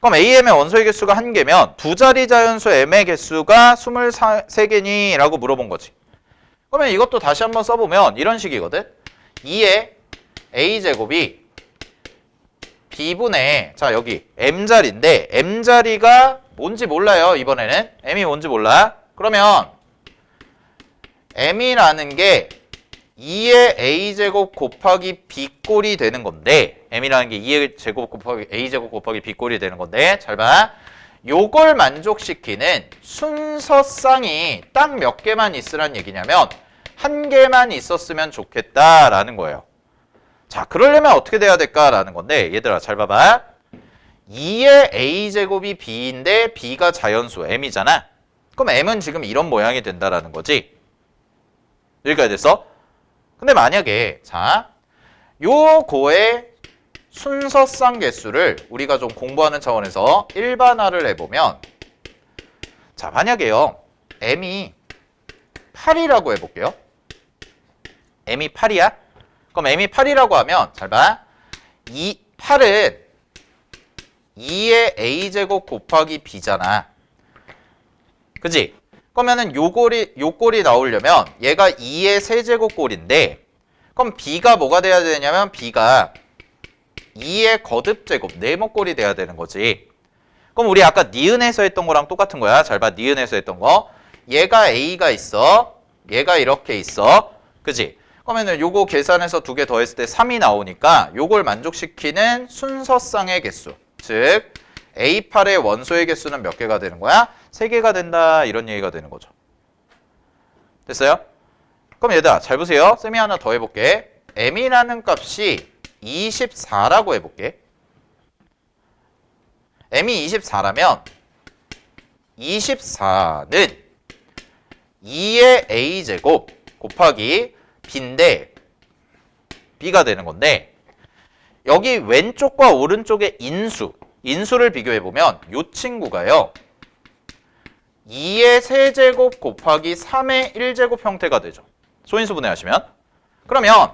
그럼 am의 원소의 개수가 1개면 두 자리 자연수 m의 개수가 23개니? 라고 물어본 거지. 그러면 이것도 다시 한번 써보면 이런 식이거든. 2의 a제곱이 b분의 자 여기 m자리인데 m자리가 뭔지 몰라요. 이번에는 m이 뭔지 몰라. 그러면 m이라는 게 2의 a제곱 곱하기 b꼴이 되는 건데 m이라는 게 2의 제곱 곱하기 a제곱 곱하기 b꼴이 되는 건데 잘 봐. 요걸 만족시키는 순서쌍이 딱 몇 개만 있으란 얘기냐면 한 개만 있었으면 좋겠다라는 거예요. 자, 그러려면 어떻게 돼야 될까라는 건데 얘들아 잘 봐봐. 2의 a제곱이 b인데 b가 자연수 m이잖아. 그럼 m은 지금 이런 모양이 된다라는 거지. 여기까지 됐어? 근데 만약에 자, 요거의 순서쌍 개수를 우리가 좀 공부하는 차원에서 일반화를 해보면 자, 만약에요 m이 8이라고 해볼게요. m이 8이야? 그럼 m이 8이라고 하면 잘 봐. 8은 2의 a제곱 곱하기 b잖아. 그지? 그러면은 요 꼴이 나오려면 얘가 2의 세제곱 꼴인데 그럼 b가 뭐가 돼야 되냐면 b가 2의 거듭제곱 네모꼴이 돼야 되는 거지. 그럼 우리 아까 니은에서 했던 거랑 똑같은 거야. 잘 봐. 니은에서 했던 거. 얘가 a가 있어. 얘가 이렇게 있어. 그지? 그러면은 요거 계산해서 두 개 더했을 때 3이 나오니까 요걸 만족시키는 순서쌍의 개수. 즉 A8의 원소의 개수는 몇 개가 되는 거야? 3개가 된다. 이런 얘기가 되는 거죠. 됐어요? 그럼 얘들아 잘 보세요. 쌤이 하나 더 해볼게. m이라는 값이 24라고 해볼게. m이 24라면 24는 2의 a제곱 곱하기 b인데 b가 되는 건데 여기 왼쪽과 오른쪽의 인수를 비교해보면 이 친구가요 2의 세제곱 곱하기 3의 1제곱 형태가 되죠. 소인수분해 하시면. 그러면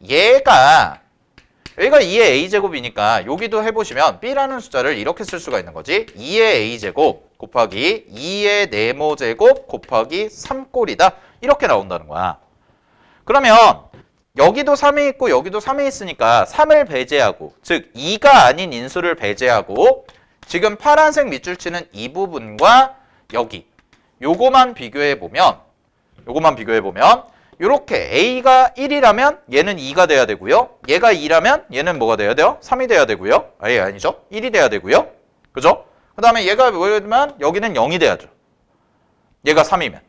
얘가 2의 a제곱이니까 여기도 해보시면 b라는 숫자를 이렇게 쓸 수가 있는 거지. 2의 a제곱 곱하기 2의 네모제곱 곱하기 3꼴이다. 이렇게 나온다는 거야. 그러면 여기도 3이 있고 여기도 3이 있으니까 3을 배제하고 즉 2가 아닌 인수를 배제하고 지금 파란색 밑줄 치는 이 부분과 여기 요거만 비교해보면 요렇게 A가 1이라면 얘는 2가 돼야 되고요. 얘가 2라면 얘는 뭐가 돼야 돼요? 3이 돼야 되고요. 아니죠. 1이 돼야 되고요. 그죠? 그 다음에 얘가 뭐냐면 여기는 0이 돼야죠. 얘가 3이면.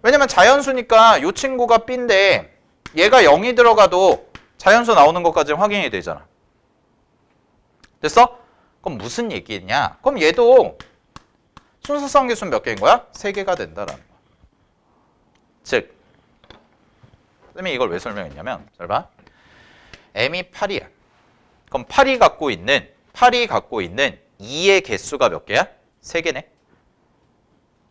왜냐면 자연수니까 이 친구가 B인데 얘가 0이 들어가도 자연수 나오는 것까지 확인이 되잖아. 됐어? 그럼 무슨 얘기냐? 그럼 얘도 순서상 개수는 몇 개인 거야? 3개가 된다라는 거야. 즉, 쌤이 이걸 왜 설명했냐면, 잘 봐. m이 8이야. 그럼 8이 갖고 있는 2의 개수가 몇 개야? 3개네.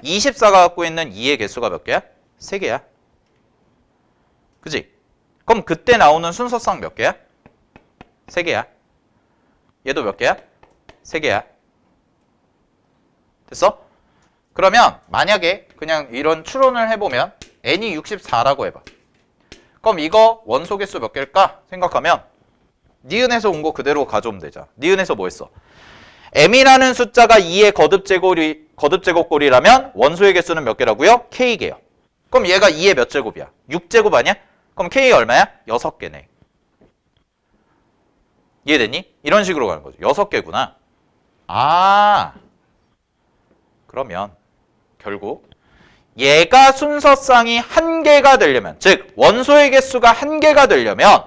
24가 갖고 있는 2의 개수가 몇 개야? 3개야. 그지? 그럼 그때 나오는 순서상 몇 개야? 3개야. 얘도 몇 개야? 3개야. 됐어? 그러면 만약에 그냥 이런 추론을 해보면 n이 64라고 해봐. 그럼 이거 원소 개수 몇 개일까? 생각하면 니은에서 온 거 그대로 가져오면 되잖아. 니은에서 뭐 했어? m이라는 숫자가 2의 거듭제곱꼴이라면 원소의 개수는 몇 개라고요? k개요. 그럼 얘가 2의 몇 제곱이야? 6제곱 아니야? 그럼 k 얼마야? 6개네. 이해됐니? 이런 식으로 가는 거죠. 6개구나. 아, 그러면 결국 얘가 순서상이 1개가 되려면, 즉 원소의 개수가 1개가 되려면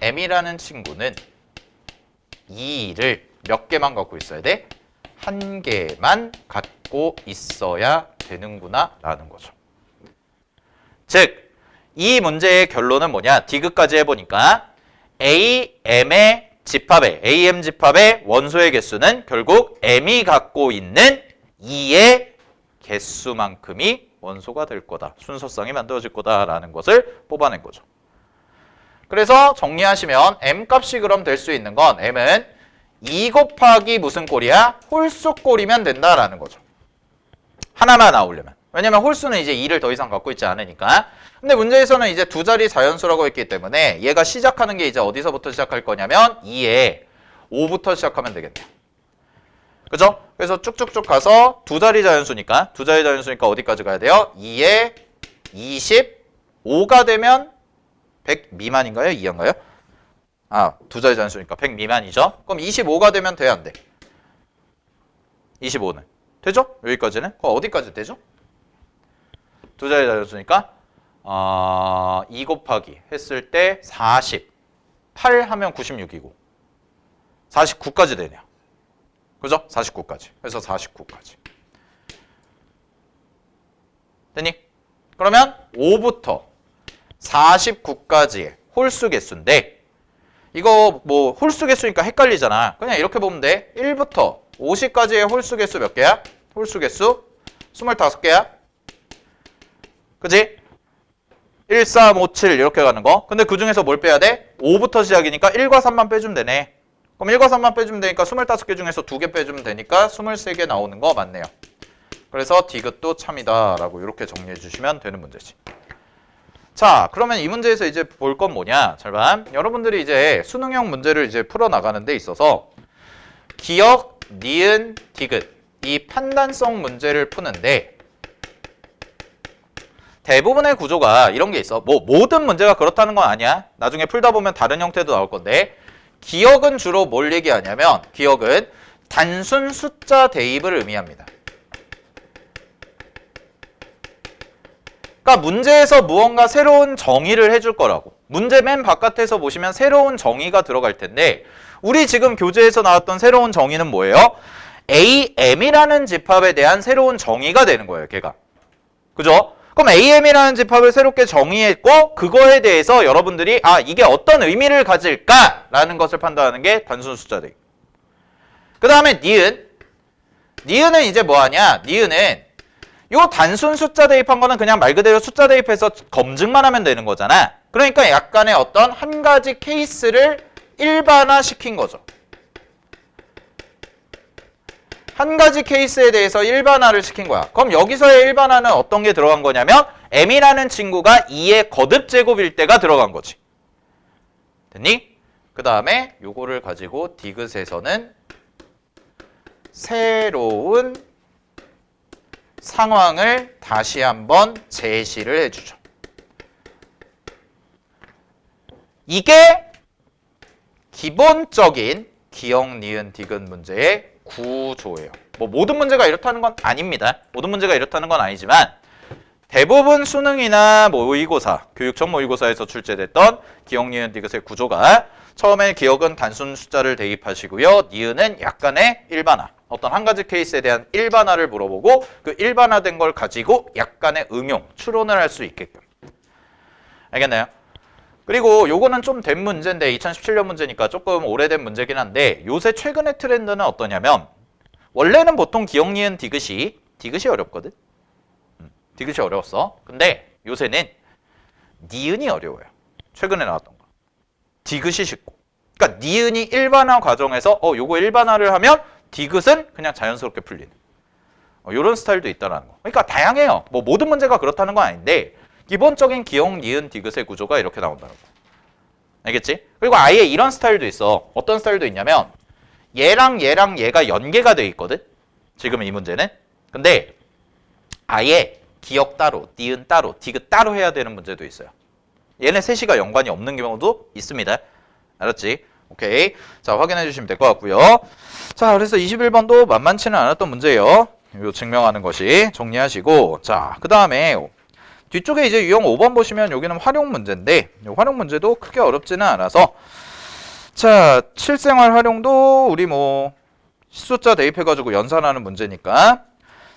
m이라는 친구는 2를 몇 개만 갖고 있어야 돼? 1개만 갖고 있어야 되는구나 라는 거죠. 즉, 이 문제의 결론은 뭐냐? 디귿까지 해보니까 AM의 집합의, AM 집합의 원소의 개수는 결국 M이 갖고 있는 2의 개수만큼이 원소가 될 거다. 순서상이 만들어질 거다라는 것을 뽑아낸 거죠. 그래서 정리하시면 M 값이 그럼 될 수 있는 건 M은 2 곱하기 무슨 꼴이야? 홀수 꼴이면 된다라는 거죠. 하나만 나오려면. 왜냐면 홀수는 이제 2를 더 이상 갖고 있지 않으니까. 근데 문제에서는 이제 두 자리 자연수라고 했기 때문에 얘가 시작하는 게 이제 어디서부터 시작할 거냐면 2에 5부터 시작하면 되겠네요. 그죠? 그래서 쭉쭉쭉 가서 두 자리 자연수니까 어디까지 가야 돼요? 2에 25가 되면 100 미만인가요? 이하인가요? 아, 두 자리 자연수니까 100 미만이죠? 그럼 25가 되면 돼, 안 돼? 25는. 되죠? 여기까지는? 그럼 어디까지 되죠? 두 자리 자연수니까 2 곱하기 했을 때 40. 8 하면 96이고 49까지 되네요. 그죠? 49까지. 그래서 49까지. 됐니? 그러면 5부터 49까지의 홀수 개수인데 이거 뭐 홀수 개수니까 헷갈리잖아. 그냥 이렇게 보면 돼. 1부터 50까지의 홀수 개수 몇 개야? 홀수 개수 25개야. 그지? 1, 3, 5, 7 이렇게 가는 거. 근데 그 중에서 뭘 빼야 돼? 5부터 시작이니까 1과 3만 빼주면 되네. 그럼 1과 3만 빼주면 되니까 25개 중에서 2개 빼주면 되니까 23개 나오는 거 맞네요. 그래서 디귿도 참이다 라고 이렇게 정리해 주시면 되는 문제지. 자, 그러면 이 문제에서 이제 볼 건 뭐냐? 잘 봐. 여러분들이 이제 수능형 문제를 이제 풀어나가는 데 있어서 기억, 니은, 디귿 이 판단성 문제를 푸는데 대부분의 구조가 이런 게 있어. 뭐 모든 문제가 그렇다는 건 아니야. 나중에 풀다 보면 다른 형태도 나올 건데 기억은 주로 뭘 얘기하냐면 기억은 단순 숫자 대입을 의미합니다. 그러니까 문제에서 무언가 새로운 정의를 해줄 거라고. 문제 맨 바깥에서 보시면 새로운 정의가 들어갈 텐데 우리 지금 교재에서 나왔던 새로운 정의는 뭐예요? AM이라는 집합에 대한 새로운 정의가 되는 거예요. 걔가. 그죠? 그럼 AM이라는 집합을 새롭게 정의했고 그거에 대해서 여러분들이 이게 어떤 의미를 가질까라는 것을 판단하는 게 단순 숫자 대입. 그 다음에 니은. 니은은 이제 뭐하냐? 니은은 요 단순 숫자 대입한 거는 그냥 말 그대로 숫자 대입해서 검증만 하면 되는 거잖아. 그러니까 약간의 어떤 한 가지 케이스를 일반화시킨 거죠. 한 가지 케이스에 대해서 일반화를 시킨 거야. 그럼 여기서의 일반화는 어떤 게 들어간 거냐면 m이라는 친구가 2의 거듭제곱일 때가 들어간 거지. 됐니? 그 다음에 요거를 가지고 디귿에서는 새로운 상황을 다시 한번 제시를 해주죠. 이게 기본적인 기억, 니은, 디귿 문제의 구조예요. 뭐 모든 문제가 이렇다는 건 아닙니다. 모든 문제가 이렇다는 건 아니지만 대부분 수능이나 모의고사, 교육청 모의고사에서 출제됐던 기억, 니은, 디귿의 구조가 처음에 기억은 단순 숫자를 대입하시고요. 니은은 약간의 일반화. 어떤 한 가지 케이스에 대한 일반화를 물어보고 그 일반화된 걸 가지고 약간의 응용, 추론을 할 수 있게끔. 알겠나요? 그리고 요거는 좀 된 문제인데 2017년 문제니까 조금 오래된 문제긴 한데 요새 최근의 트렌드는 어떠냐면 원래는 보통 기억, 니은, 디귿이 어렵거든? 디귿이 어려웠어. 근데 요새는 니은이 어려워요. 최근에 나왔던 거. 디귿이 쉽고. 그러니까 니은이 일반화 과정에서 요거 일반화를 하면 디귿은 그냥 자연스럽게 풀리는. 요런 스타일도 있다라는 거. 그러니까 다양해요. 뭐 모든 문제가 그렇다는 건 아닌데 기본적인 기억, 니은, 디귿의 구조가 이렇게 나온다는 거. 알겠지? 그리고 아예 이런 스타일도 있어. 어떤 스타일도 있냐면 얘랑 얘가 연계가 돼 있거든. 지금 이 문제는. 근데 아예 기억 따로, 니은 따로, 디귿 따로 해야 되는 문제도 있어요. 얘네 셋이가 연관이 없는 경우도 있습니다. 알았지? 오케이. 자, 확인해 주시면 될 것 같고요. 자, 그래서 21번도 만만치는 않았던 문제예요. 요 증명하는 것이 정리하시고, 자, 그 다음에 뒤쪽에 이제 유형 5번 보시면 여기는 활용 문제인데 이 활용 문제도 크게 어렵지는 않아서 자, 실생활 활용도 우리 뭐 숫자 대입해가지고 연산하는 문제니까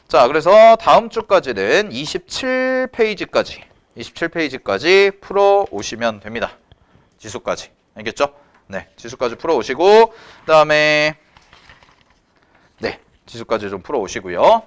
자, 그래서 다음 주까지는 27페이지까지 풀어 오시면 됩니다. 지수까지. 알겠죠? 네, 지수까지 풀어 오시고 그다음에 네, 지수까지 좀 풀어 오시고요.